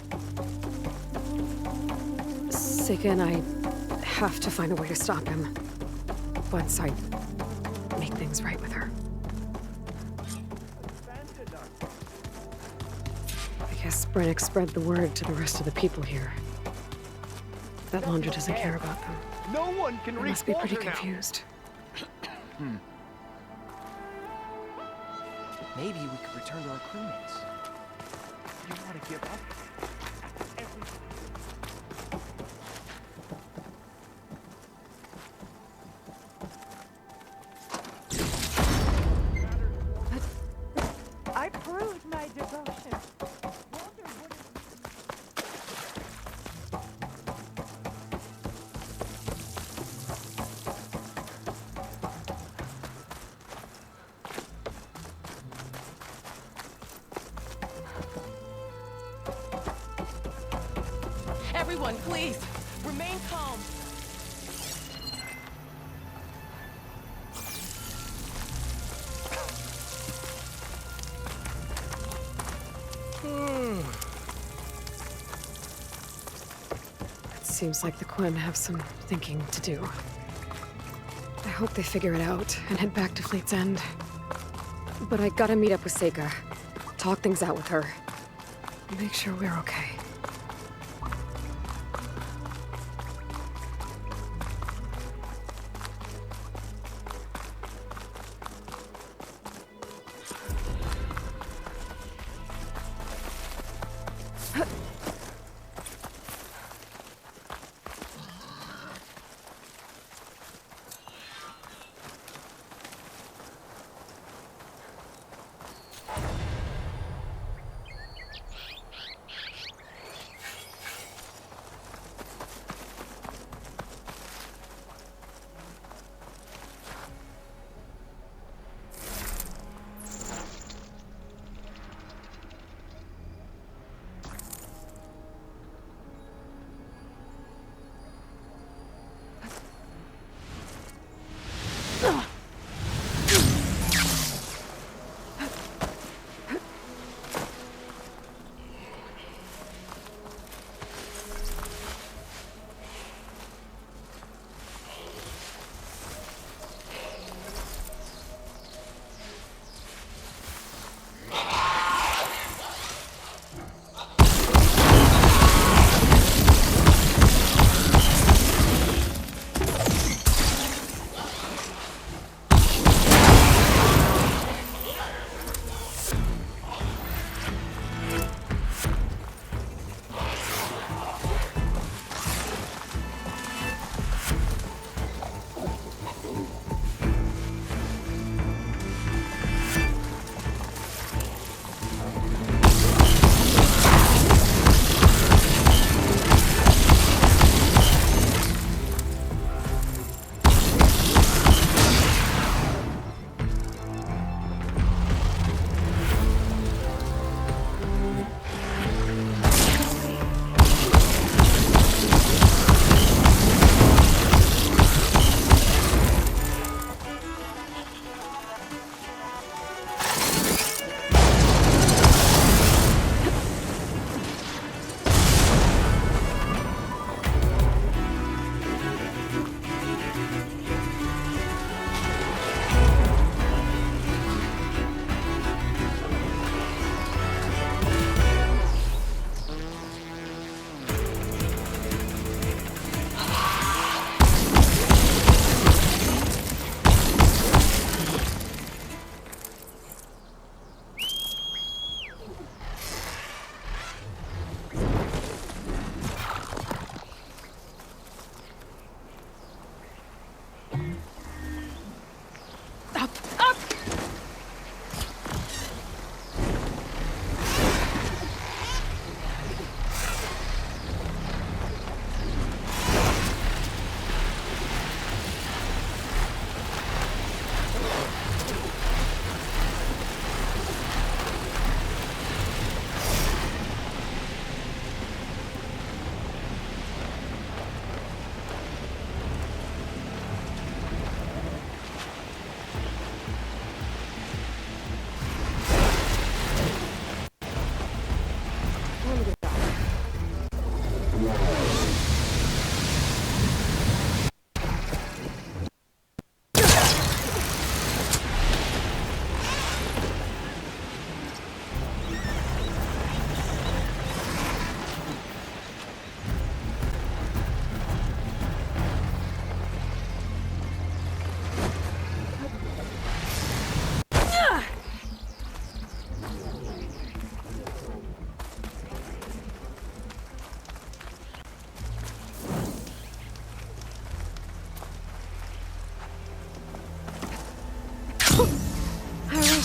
Seika and I have to find a way to stop him. Once I make things right with her. I guess Brennick spread the word to the rest of the people here. That Laundra doesn't care about them. No one can They reach must be pretty Walter now. confused. Maybe we could return to our crewmates. You want to give up? I proved my devotion. Everyone, please, remain calm. It seems like the Quinn have some thinking to do. I hope they figure it out and head back to Fleet's End. But I gotta meet up with Seika, talk things out with her, make sure we're okay.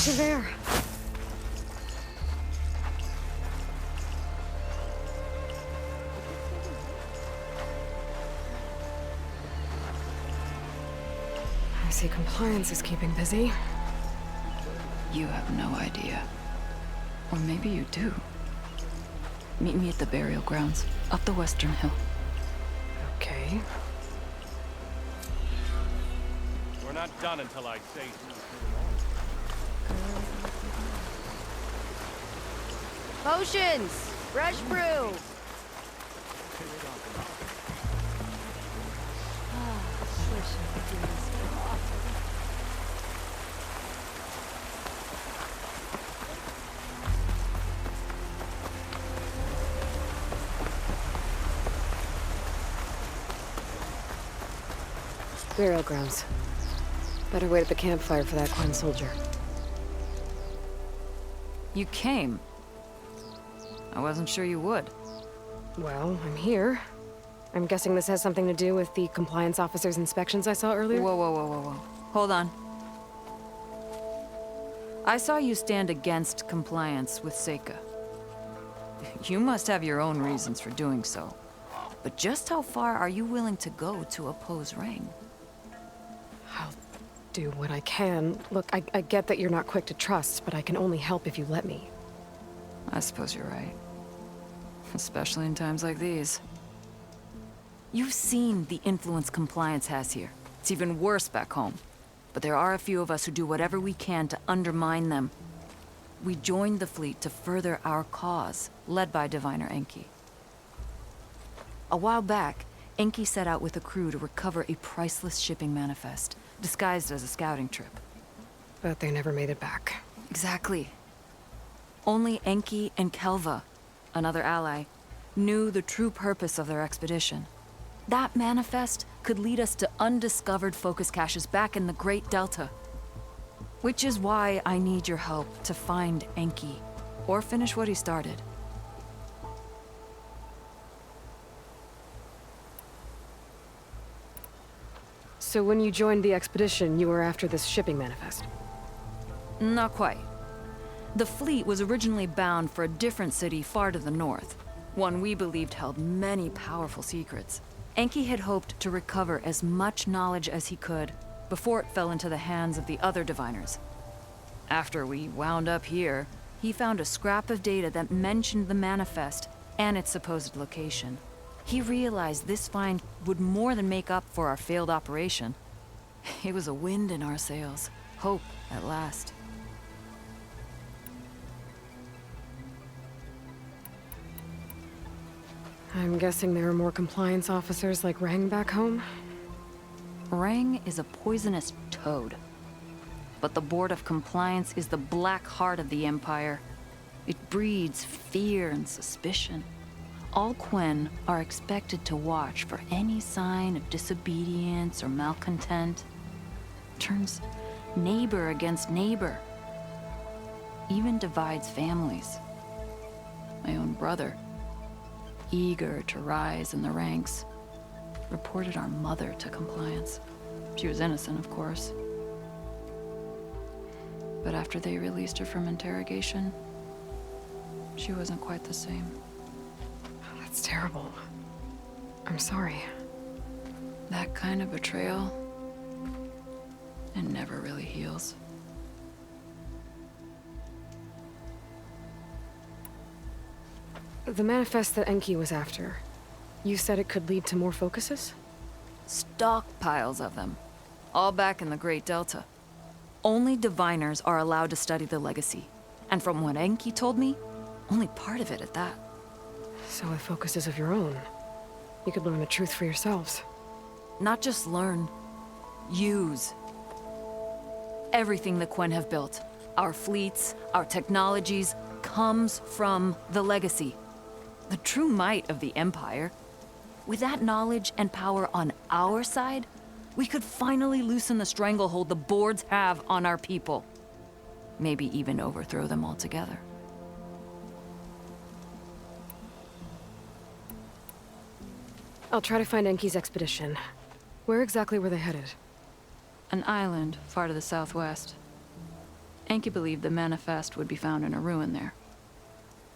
to there. I see compliance is keeping busy. You have no idea. Or maybe you do. Meet me at the burial grounds, up the western hill. Okay. We're not done until I say so. Potions! Fresh brew! Burial grounds. Better wait at the campfire for that Quen soldier. You came. I wasn't sure you would. Well, I'm here. I'm guessing this has something to do with the compliance officer's inspections I saw earlier? Whoa, whoa, whoa, whoa, whoa. Hold on. I saw you stand against compliance with Seika. You must have your own reasons for doing so. But just how far are you willing to go to oppose Rang? I'll do what I can. Look, I get that you're not quick to trust, but I can only help if you let me. I suppose you're right. Especially in times like these. You've seen the influence compliance has here. It's even worse back home. But there are a few of us who do whatever we can to undermine them. We joined the fleet to further our cause, led by Diviner Enki. A while back, Enki set out with a crew to recover a priceless shipping manifest, disguised as a scouting trip. But they never made it back. Exactly. Only Enki and Kelva, another ally, knew the true purpose of their expedition. That manifest could lead us to undiscovered focus caches back in the Great Delta. Which is why I need your help to find Enki, or finish what he started. So when you joined the expedition, you were after this shipping manifest? Not quite. The fleet was originally bound for a different city far to the north, one we believed held many powerful secrets. Enki had hoped to recover as much knowledge as he could before it fell into the hands of the other diviners. After we wound up here, he found a scrap of data that mentioned the manifest and its supposed location. He realized this find would more than make up for our failed operation. It was a wind in our sails. Hope, at last. I'm guessing there are more compliance officers like Rang back home? Rang is a poisonous toad. But the Board of Compliance is the black heart of the Empire. It breeds fear and suspicion. All Quen are expected to watch for any sign of disobedience or malcontent. Turns neighbor against neighbor. Even divides families. My own brother, eager to rise in the ranks, reported our mother to compliance. She was innocent, of course. But after they released her from interrogation, she wasn't quite the same. That's terrible. I'm sorry. That kind of betrayal, it never really heals. The manifest that Enki was after, you said it could lead to more focuses? Stockpiles of them. All back in the Great Delta. Only diviners are allowed to study the legacy. And from what Enki told me, only part of it at that. So with focuses of your own, you could learn the truth for yourselves. Not just learn, use. Everything the Quen have built, our fleets, our technologies, comes from the legacy. The true might of the Empire. With that knowledge and power on our side, we could finally loosen the stranglehold the boards have on our people. Maybe even overthrow them altogether. I'll try to find Enki's expedition. Where exactly were they headed? An island far to the southwest. Enki believed the manifest would be found in a ruin there.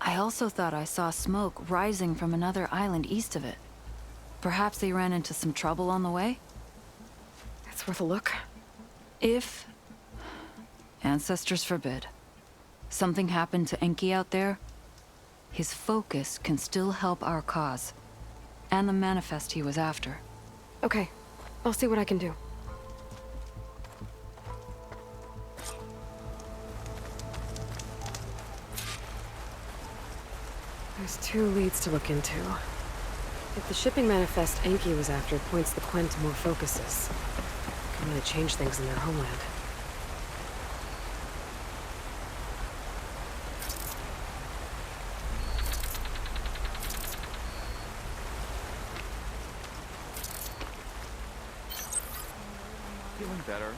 I also thought I saw smoke rising from another island east of it. Perhaps they ran into some trouble on the way? It's worth a look. If, ancestors forbid, something happened to Enki out there, his focus can still help our cause, and the manifest he was after. Okay, I'll see what I can do. There's 2 leads to look into. If the shipping manifest Enki was after points the Quen to more focuses, it can really change things in their homeland. Feeling better.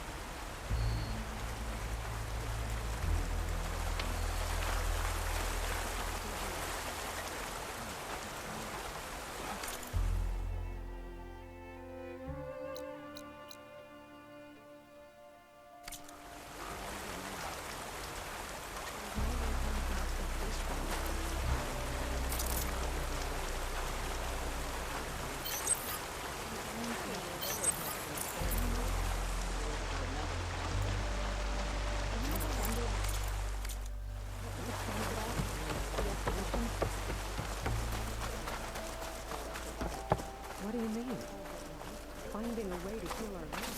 What do you mean? Finding a way to heal our race.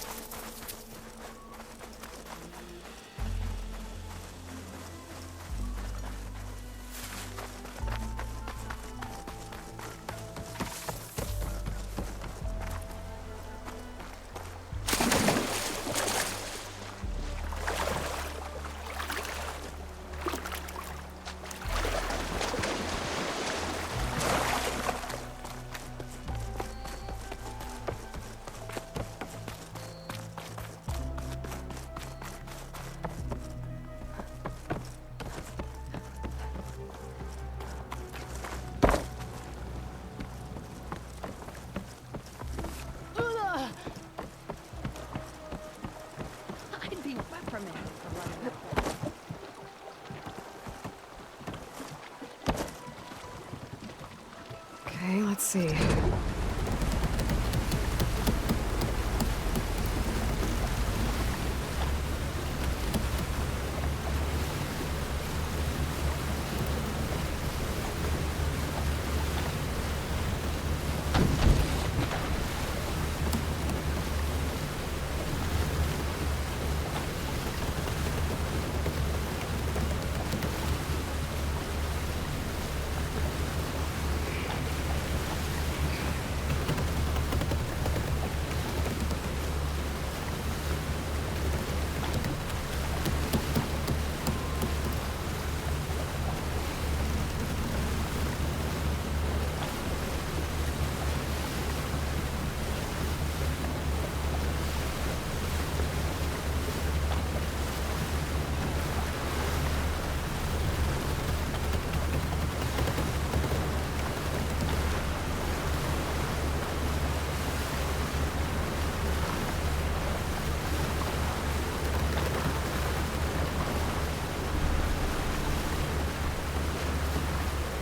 Okay, let's see.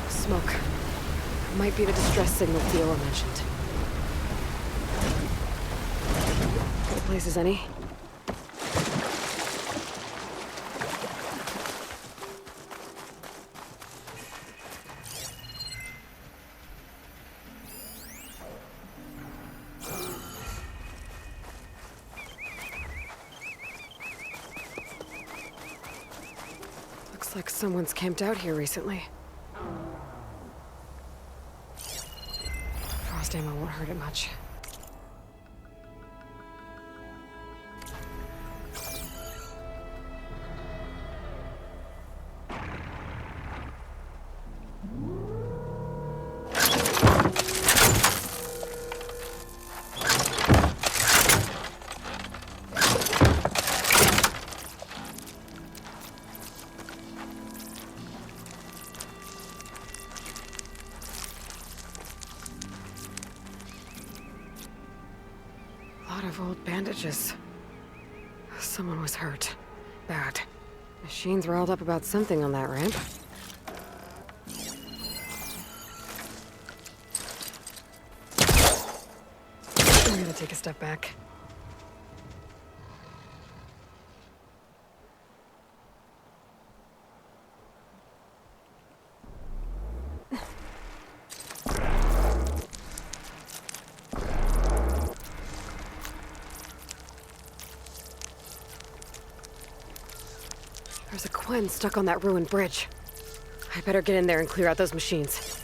Smoke. Might be the distress signal Theola mentioned. Places any? Looks like someone's camped out here recently. Frost ammo won't hurt it much. Old bandages. Someone was hurt. Bad. Machine's riled up about something on that ramp. I'm gonna take a step back. There's a Quen stuck on that ruined bridge. I better get in there and clear out those machines.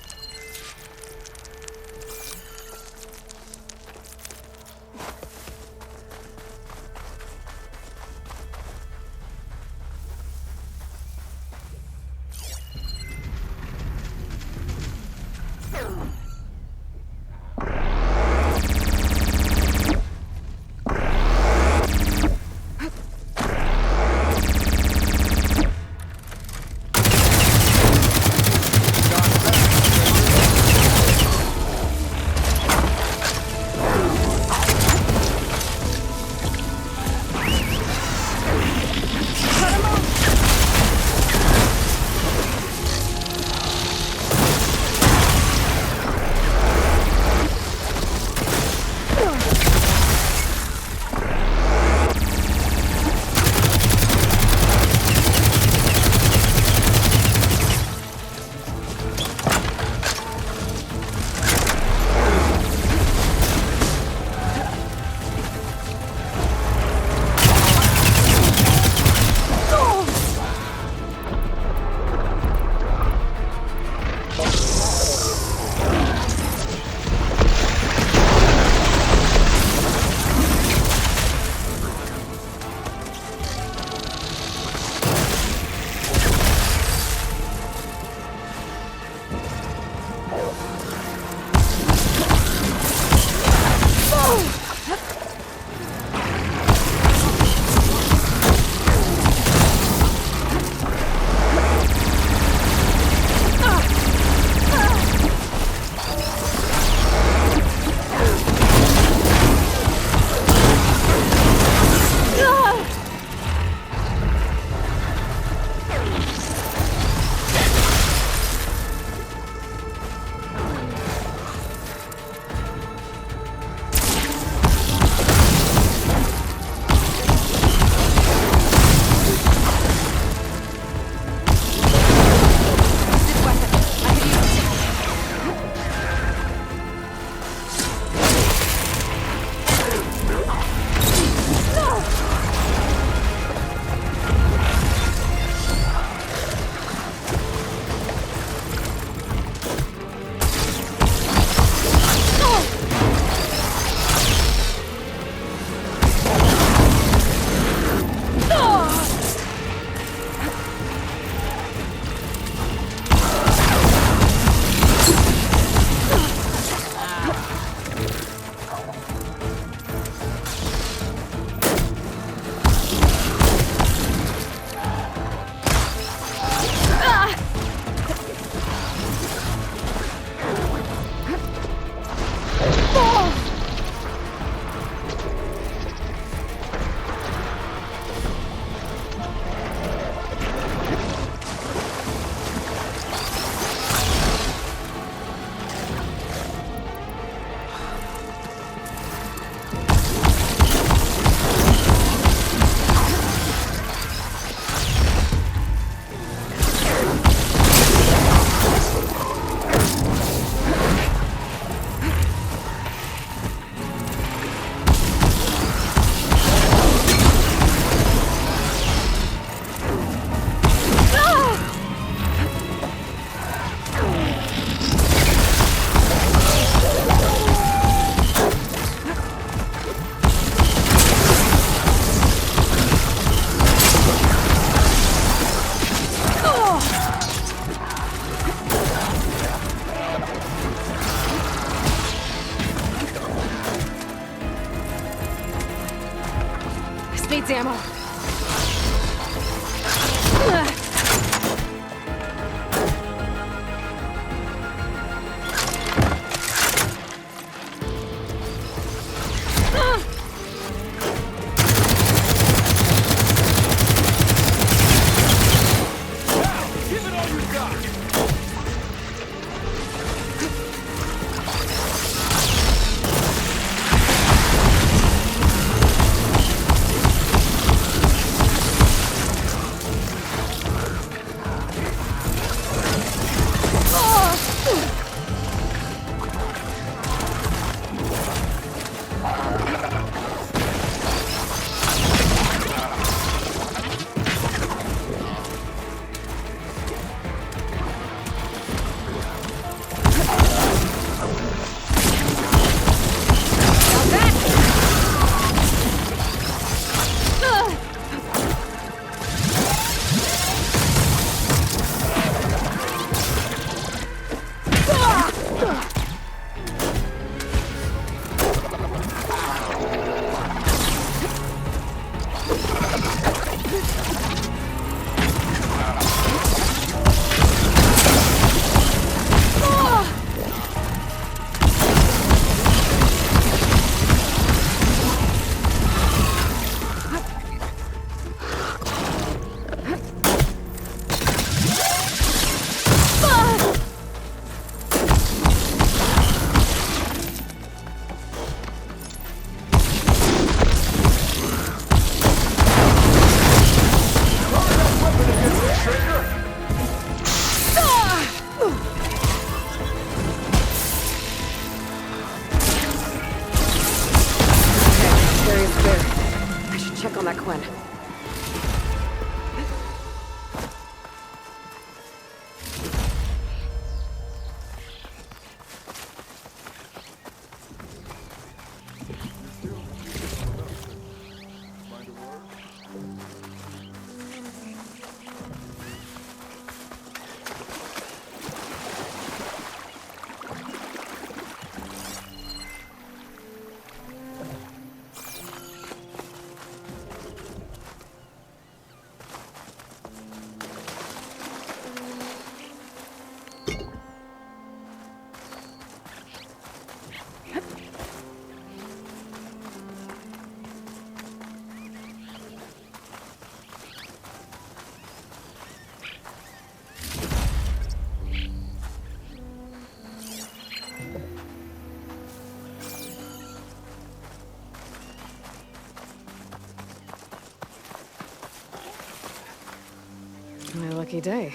Needs ammo. Lucky day.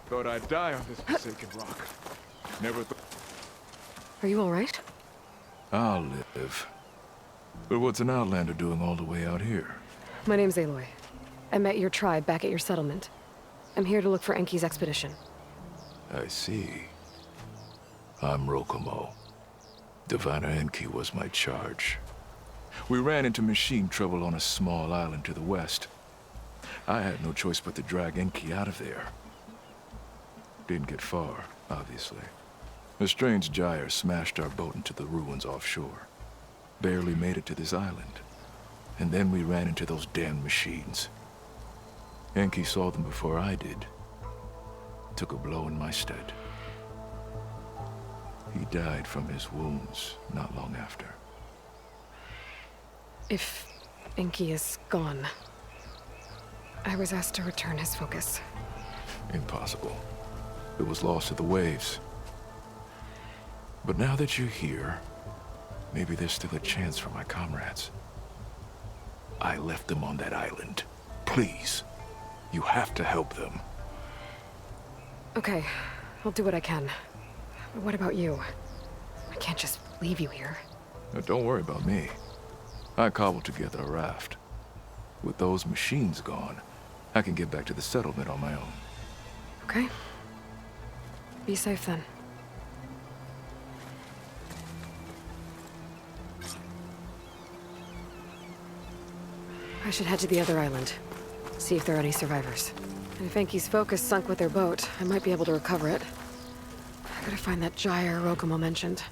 Thought I'd die on this forsaken rock. Never thought. Are you all right? I'll live. But what's an outlander doing all the way out here? My name's Aloy. I met your tribe back at your settlement. I'm here to look for Enki's expedition. I see. I'm Rokomo. Diviner Enki was my charge. We ran into machine trouble on a small island to the west. I had no choice but to drag Enki out of there. Didn't get far, obviously. A strange gyre smashed our boat into the ruins offshore. Barely made it to this island. And then we ran into those damn machines. Enki saw them before I did. Took a blow in my stead. He died from his wounds not long after. If Enki is gone, I was asked to return his focus. Impossible. It was lost to the waves. But now that you're here, maybe there's still a chance for my comrades. I left them on that island. Please, you have to help them. Okay, I'll do what I can. But what about you? I can't just leave you here. Now, don't worry about me. I cobbled together a raft. With those machines gone, I can get back to the settlement on my own. Okay. Be safe then. I should head to the other island. See if there are any survivors. And if Enki's focus sunk with their boat, I might be able to recover it. I gotta find that gyre Rokomo mentioned.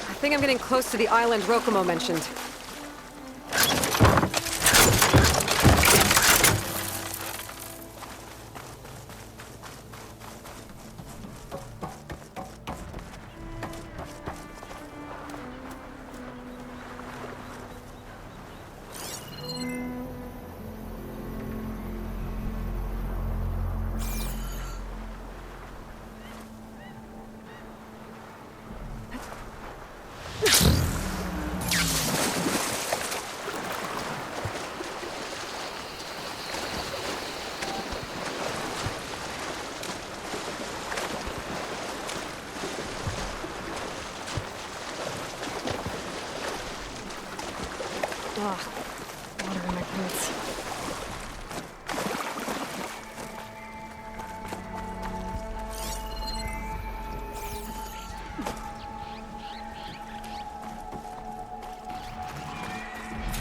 I think I'm getting close to the island Rokomo mentioned. Ugh, water in my boots.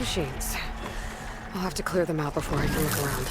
Machines. I'll have to clear them out before I can look around.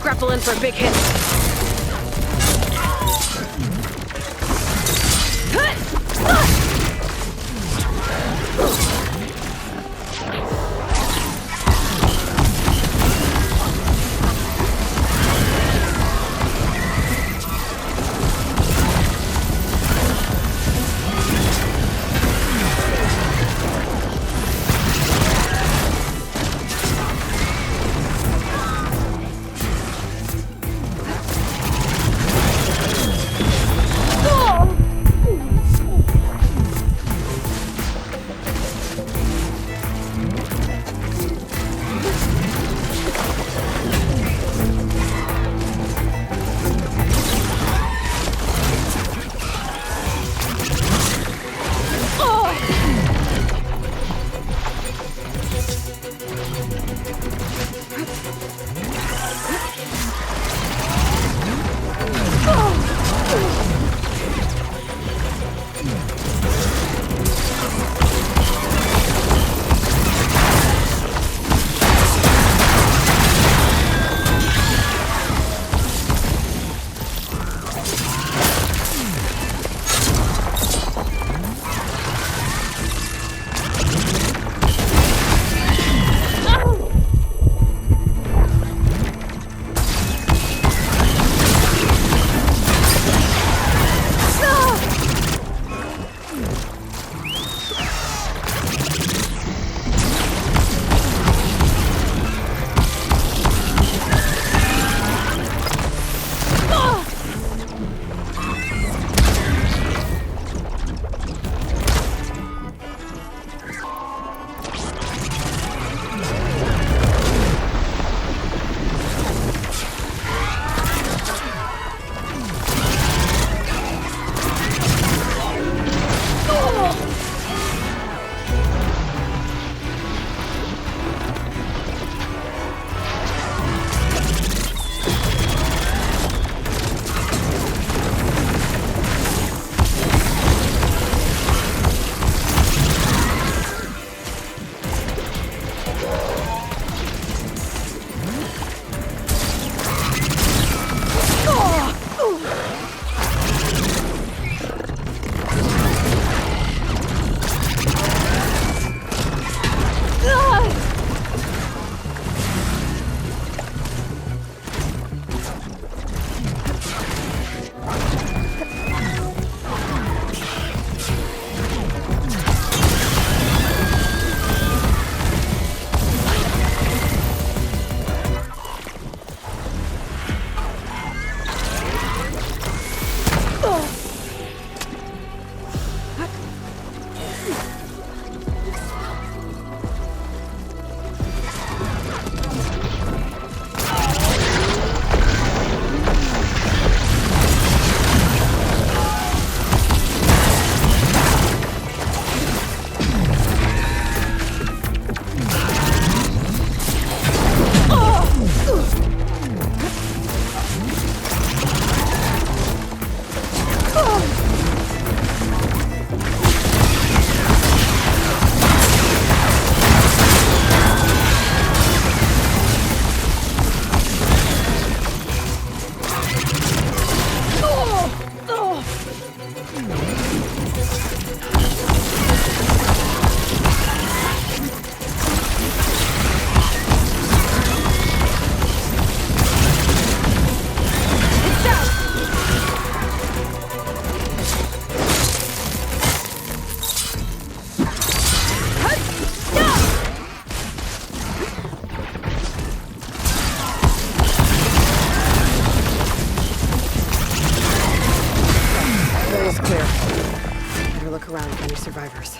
Grapple in for a big hit. survivors.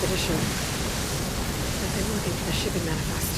expedition. But they were looking for the shipping manifest.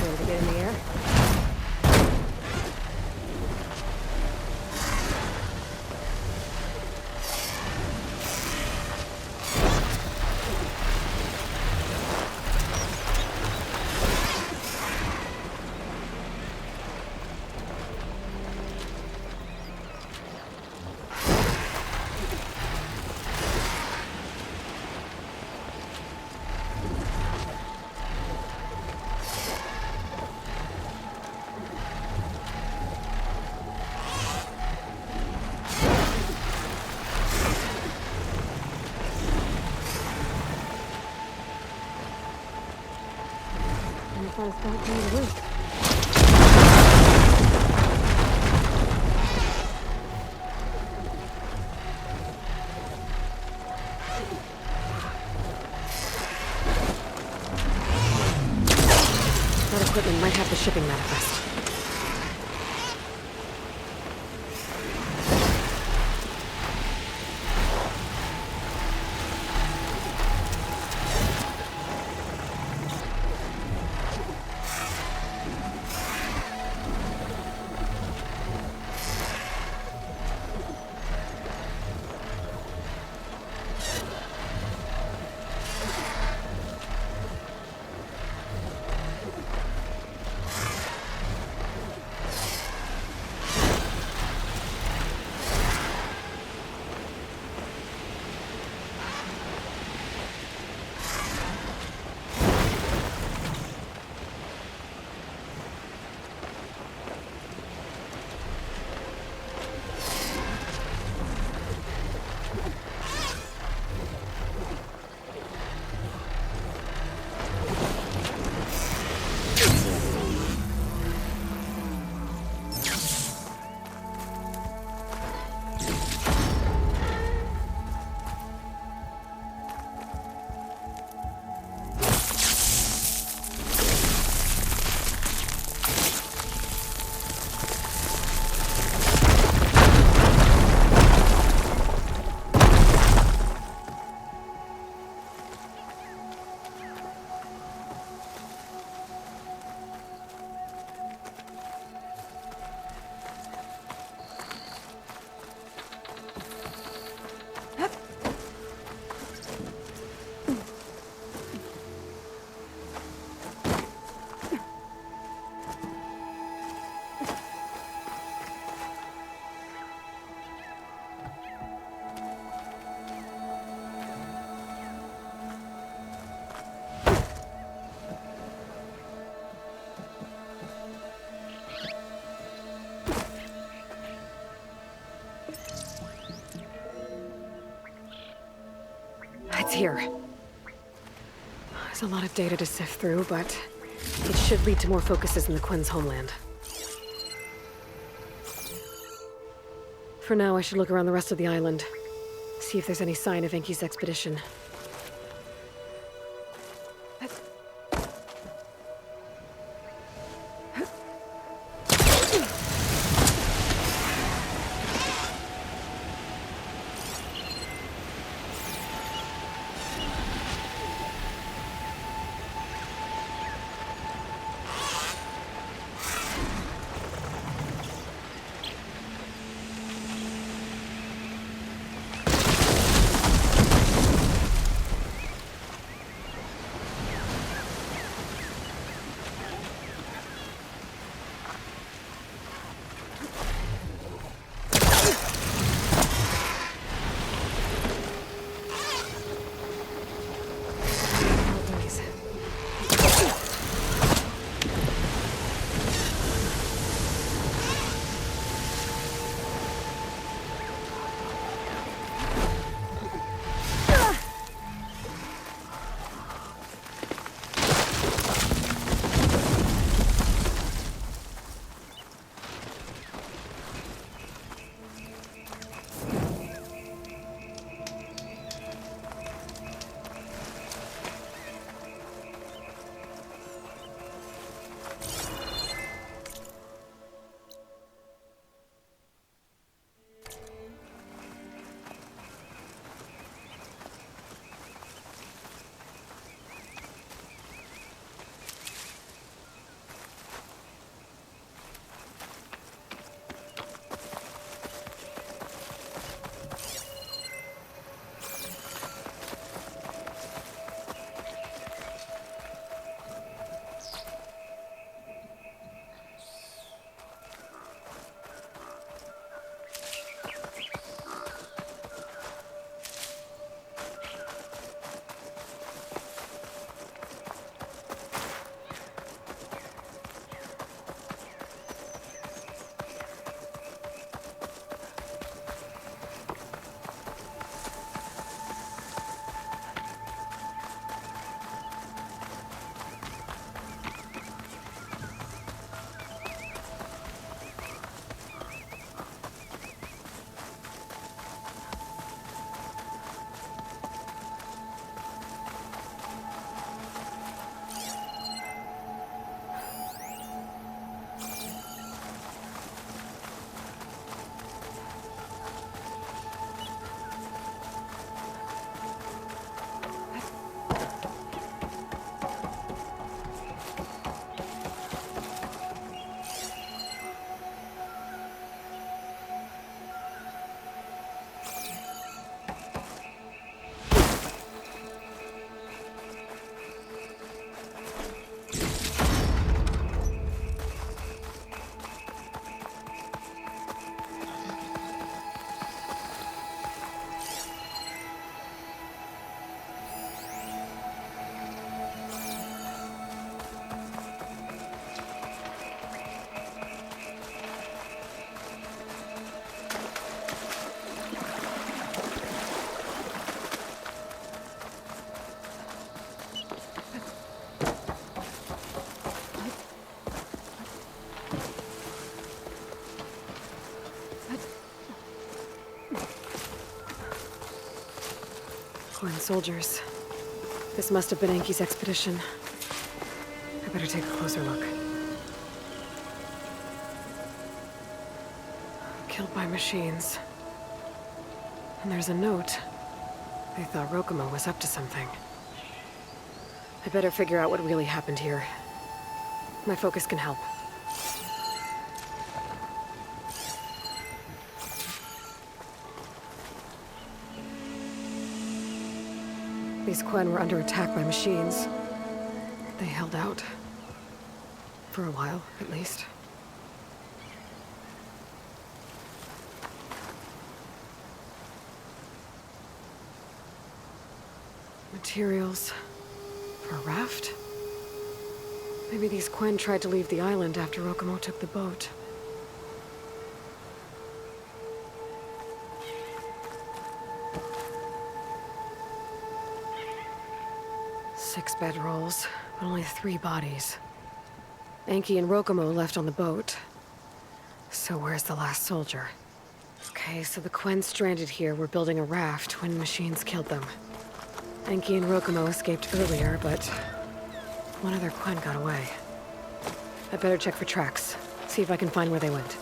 Ready to get in the air? That equipment might have the shipping manifest. It's here. There's a lot of data to sift through, but it should lead to more focuses in the Quen's homeland. For now, I should look around the rest of the island. See if there's any sign of Enki's expedition. soldiers. This must have been Enki's expedition. I better take a closer look. Killed by machines. And there's a note. They thought Rokumo was up to something. I better figure out what really happened here. My focus can help. These Quen were under attack by machines. They held out. For a while, at least. Materials for a raft? Maybe these Quen tried to leave the island after Rokumo took the boat. Six bedrolls, but only 3 bodies. Enki and Rokumo left on the boat. So where's the last soldier? Okay, so the Quen stranded here were building a raft when machines killed them. Enki and Rokumo escaped earlier, but one of their Quen got away. I better check for tracks, see if I can find where they went.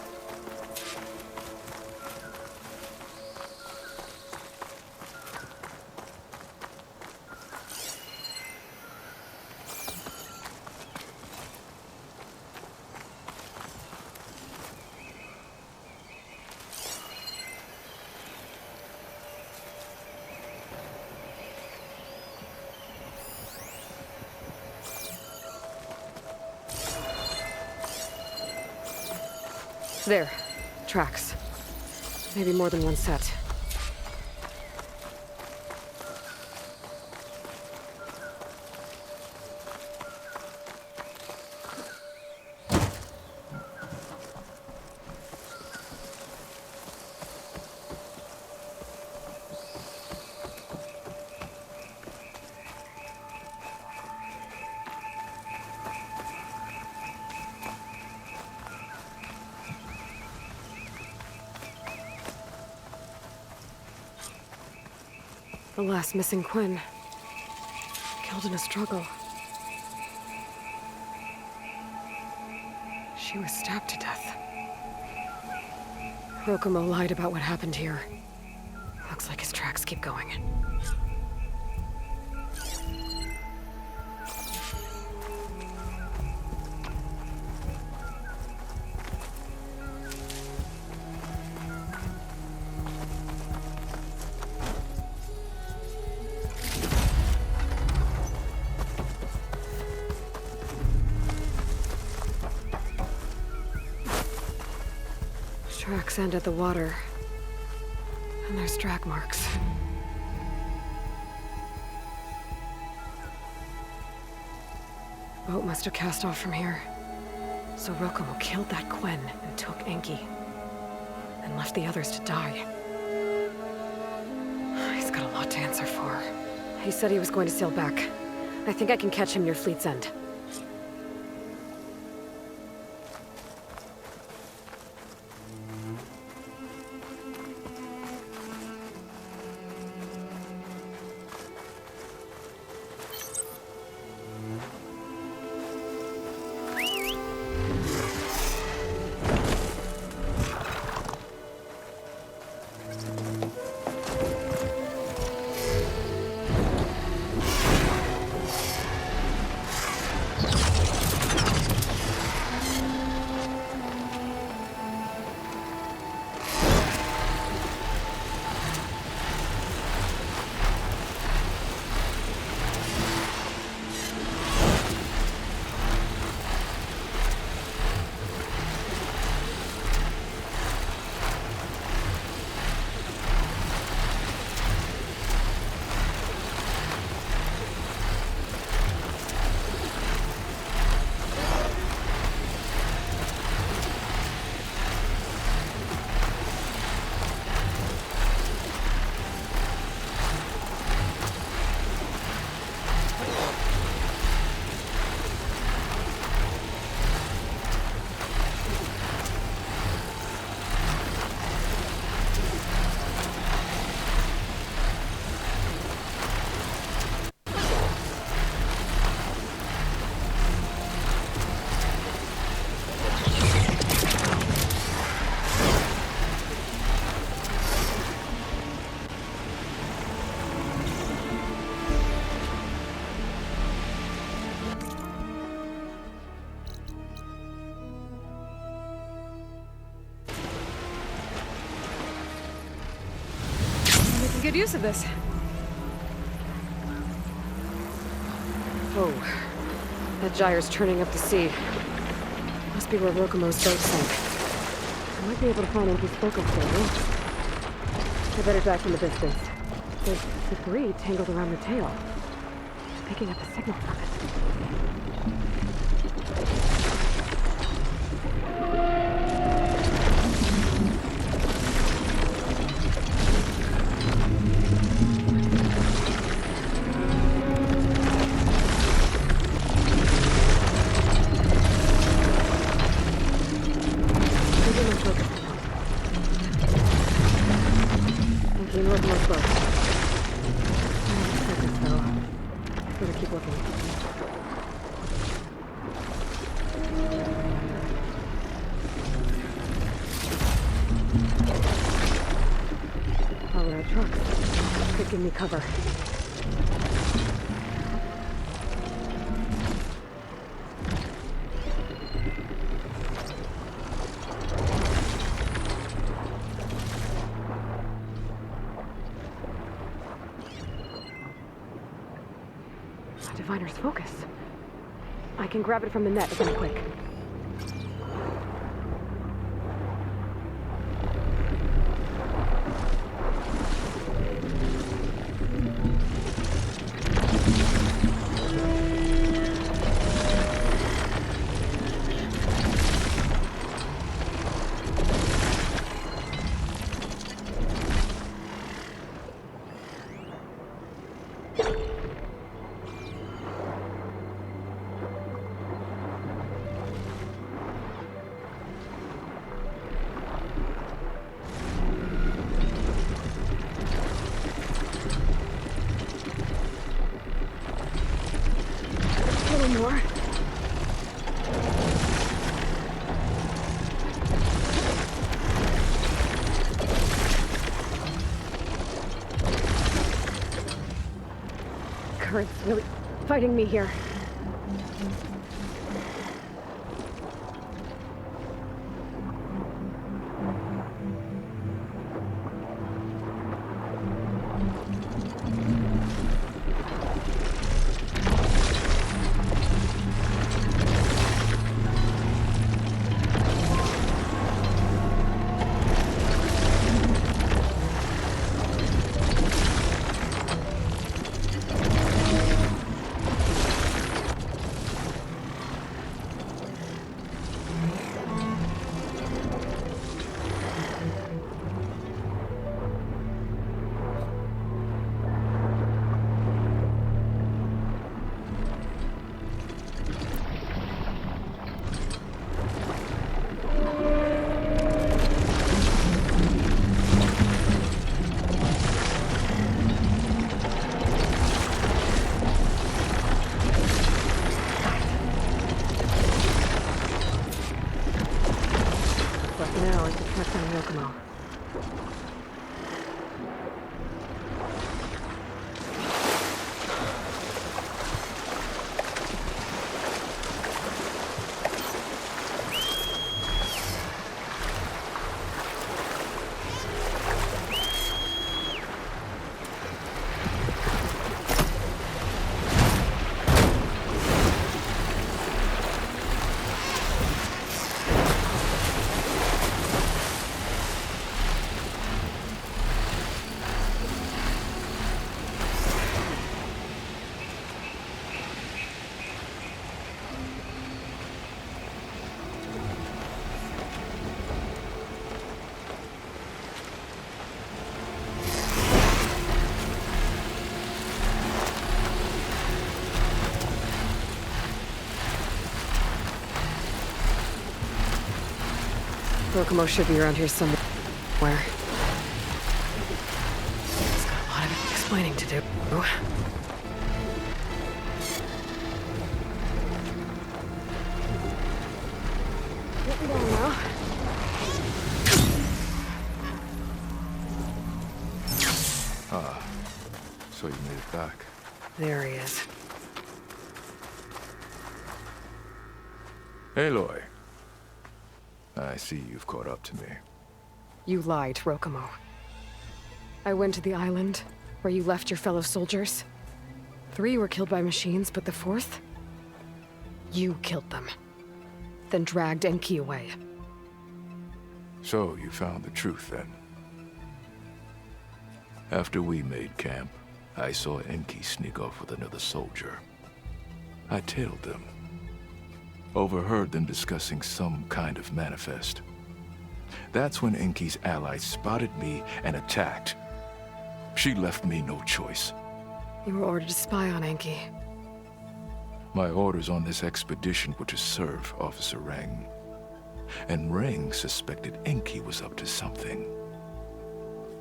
There. Tracks. Maybe more than one set. The last missing Quen. Killed in a struggle. She was stabbed to death. Rokumo lied about what happened here. Looks like his tracks keep going. Tracks end at the water. And there's drag marks. The boat must have cast off from here. So Rokumo killed that Quen and took Enki. And left the others to die. He's got a lot to answer for. He said he was going to sail back. I think I can catch him near Fleet's End. good use of this. Oh, that gyre's turning up the sea. Must be where Rokumo's boat sank. I might be able to find Enki's focus signal. I better dive from a distance. There's debris tangled around the tail. Picking up a signal from it. Give me cover. Diviner's focus. I can grab it from the net if I'm quick. More. Current's really fighting me here. Rokumo should be around here somewhere. He's got a lot of explaining to do. Getting down now. Ah, so you made it back. There he is. Aloy. I see you've caught up to me. You lied, Rokumo. I went to the island where you left your fellow soldiers. 3 were killed by machines, but the 4th? You killed them. Then dragged Enki away. So you found the truth then? After we made camp, I saw Enki sneak off with another soldier. I tailed them. Overheard them discussing some kind of manifest. That's when Enki's allies spotted me and attacked. She left me no choice. You were ordered to spy on Enki. My orders on this expedition were to serve Officer Reng. And Reng suspected Enki was up to something.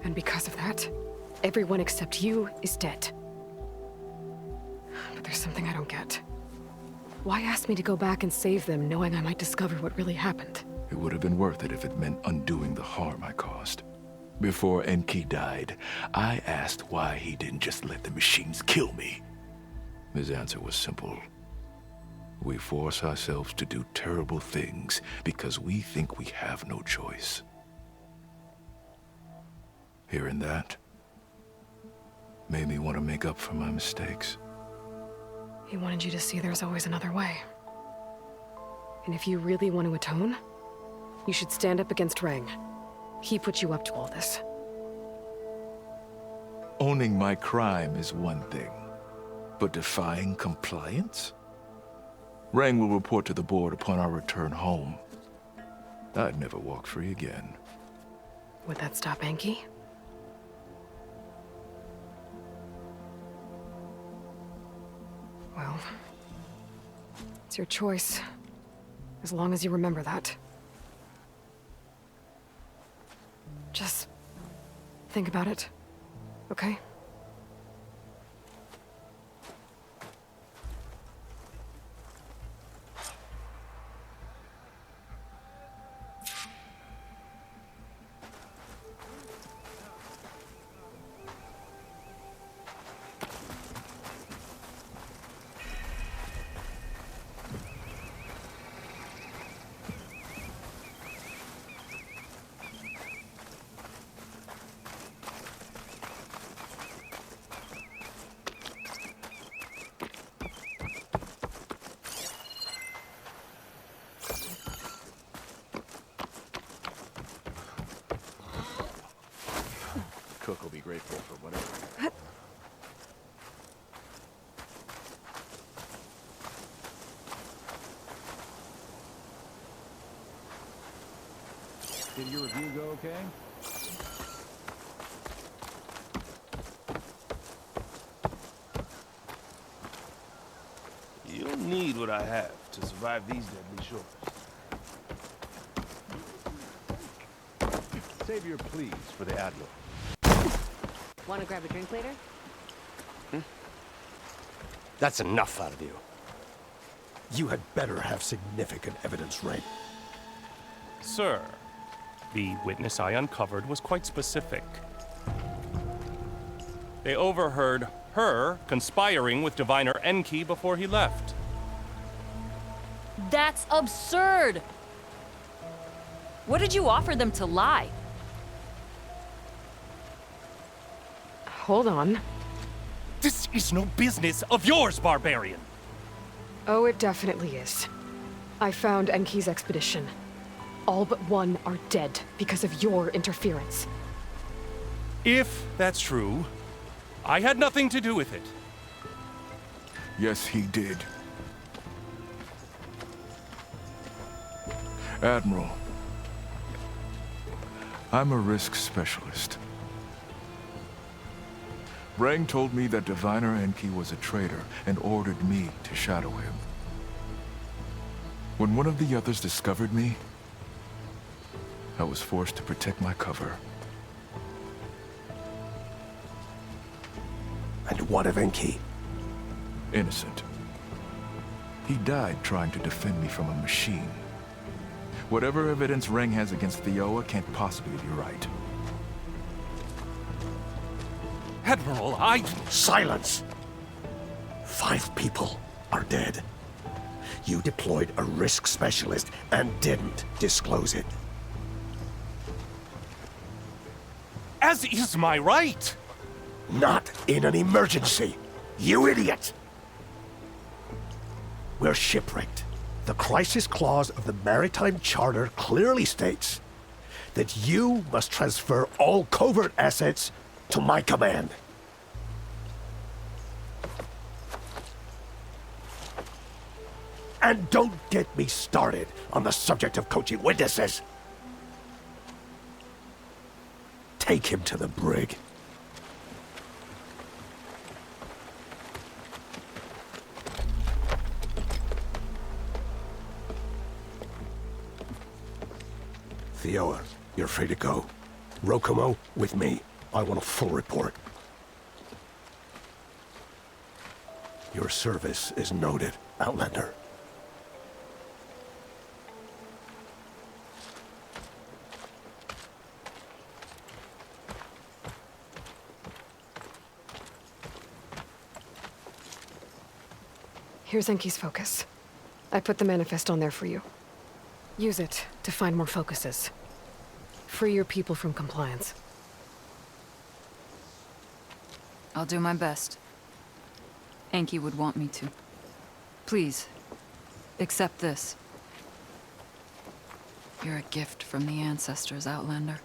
And because of that, everyone except you is dead. But there's something I don't get. Why ask me to go back and save them, knowing I might discover what really happened? It would have been worth it if it meant undoing the harm I caused. Before Enki died, I asked why he didn't just let the machines kill me. His answer was simple. We force ourselves to do terrible things because we think we have no choice. Hearing that made me want to make up for my mistakes. He wanted you to see there's always another way. And if you really want to atone, you should stand up against Reng. He put you up to all this. Owning my crime is one thing, but defying compliance? Reng will report to the board upon our return home. I'd never walk free again. Would that stop Enki? Well, it's your choice, as long as you remember that. Just think about it, okay? Cook will be grateful for whatever. Did your review go okay? You'll need what I have to survive these deadly shores. Save your pleas for the Admiral. Want to grab a drink later? That's enough out of you. You had better have significant evidence, right? Sir, the witness I uncovered was quite specific. They overheard her conspiring with Diviner Enki before he left. That's absurd! What did you offer them to lie? Hold on. This is no business of yours, barbarian! Oh, it definitely is. I found Enki's expedition. All but one are dead because of your interference. If that's true, I had nothing to do with it. Yes, he did. Admiral, I'm a risk specialist. Reng told me that Diviner Enki was a traitor and ordered me to shadow him. When one of the others discovered me, I was forced to protect my cover. And what of Enki? Innocent. He died trying to defend me from a machine. Whatever evidence Reng has against Theoa can't possibly be right. Admiral, Silence! 5 people are dead. You deployed a risk specialist and didn't disclose it. as is my right. Not in an emergency, you idiot! We're shipwrecked. The crisis clause of the Maritime Charter clearly states that you must transfer all covert assets to my command. And don't get me started on the subject of coaching witnesses. Take him to the brig. Theoa, you're free to go. Rokomo, with me. I want a full report. Your service is noted, Outlander. Here's Enki's focus. I put the manifest on there for you. Use it to find more focuses. Free your people from compliance. I'll do my best. Enki would want me to. Please, accept this. You're a gift from the ancestors, Outlander.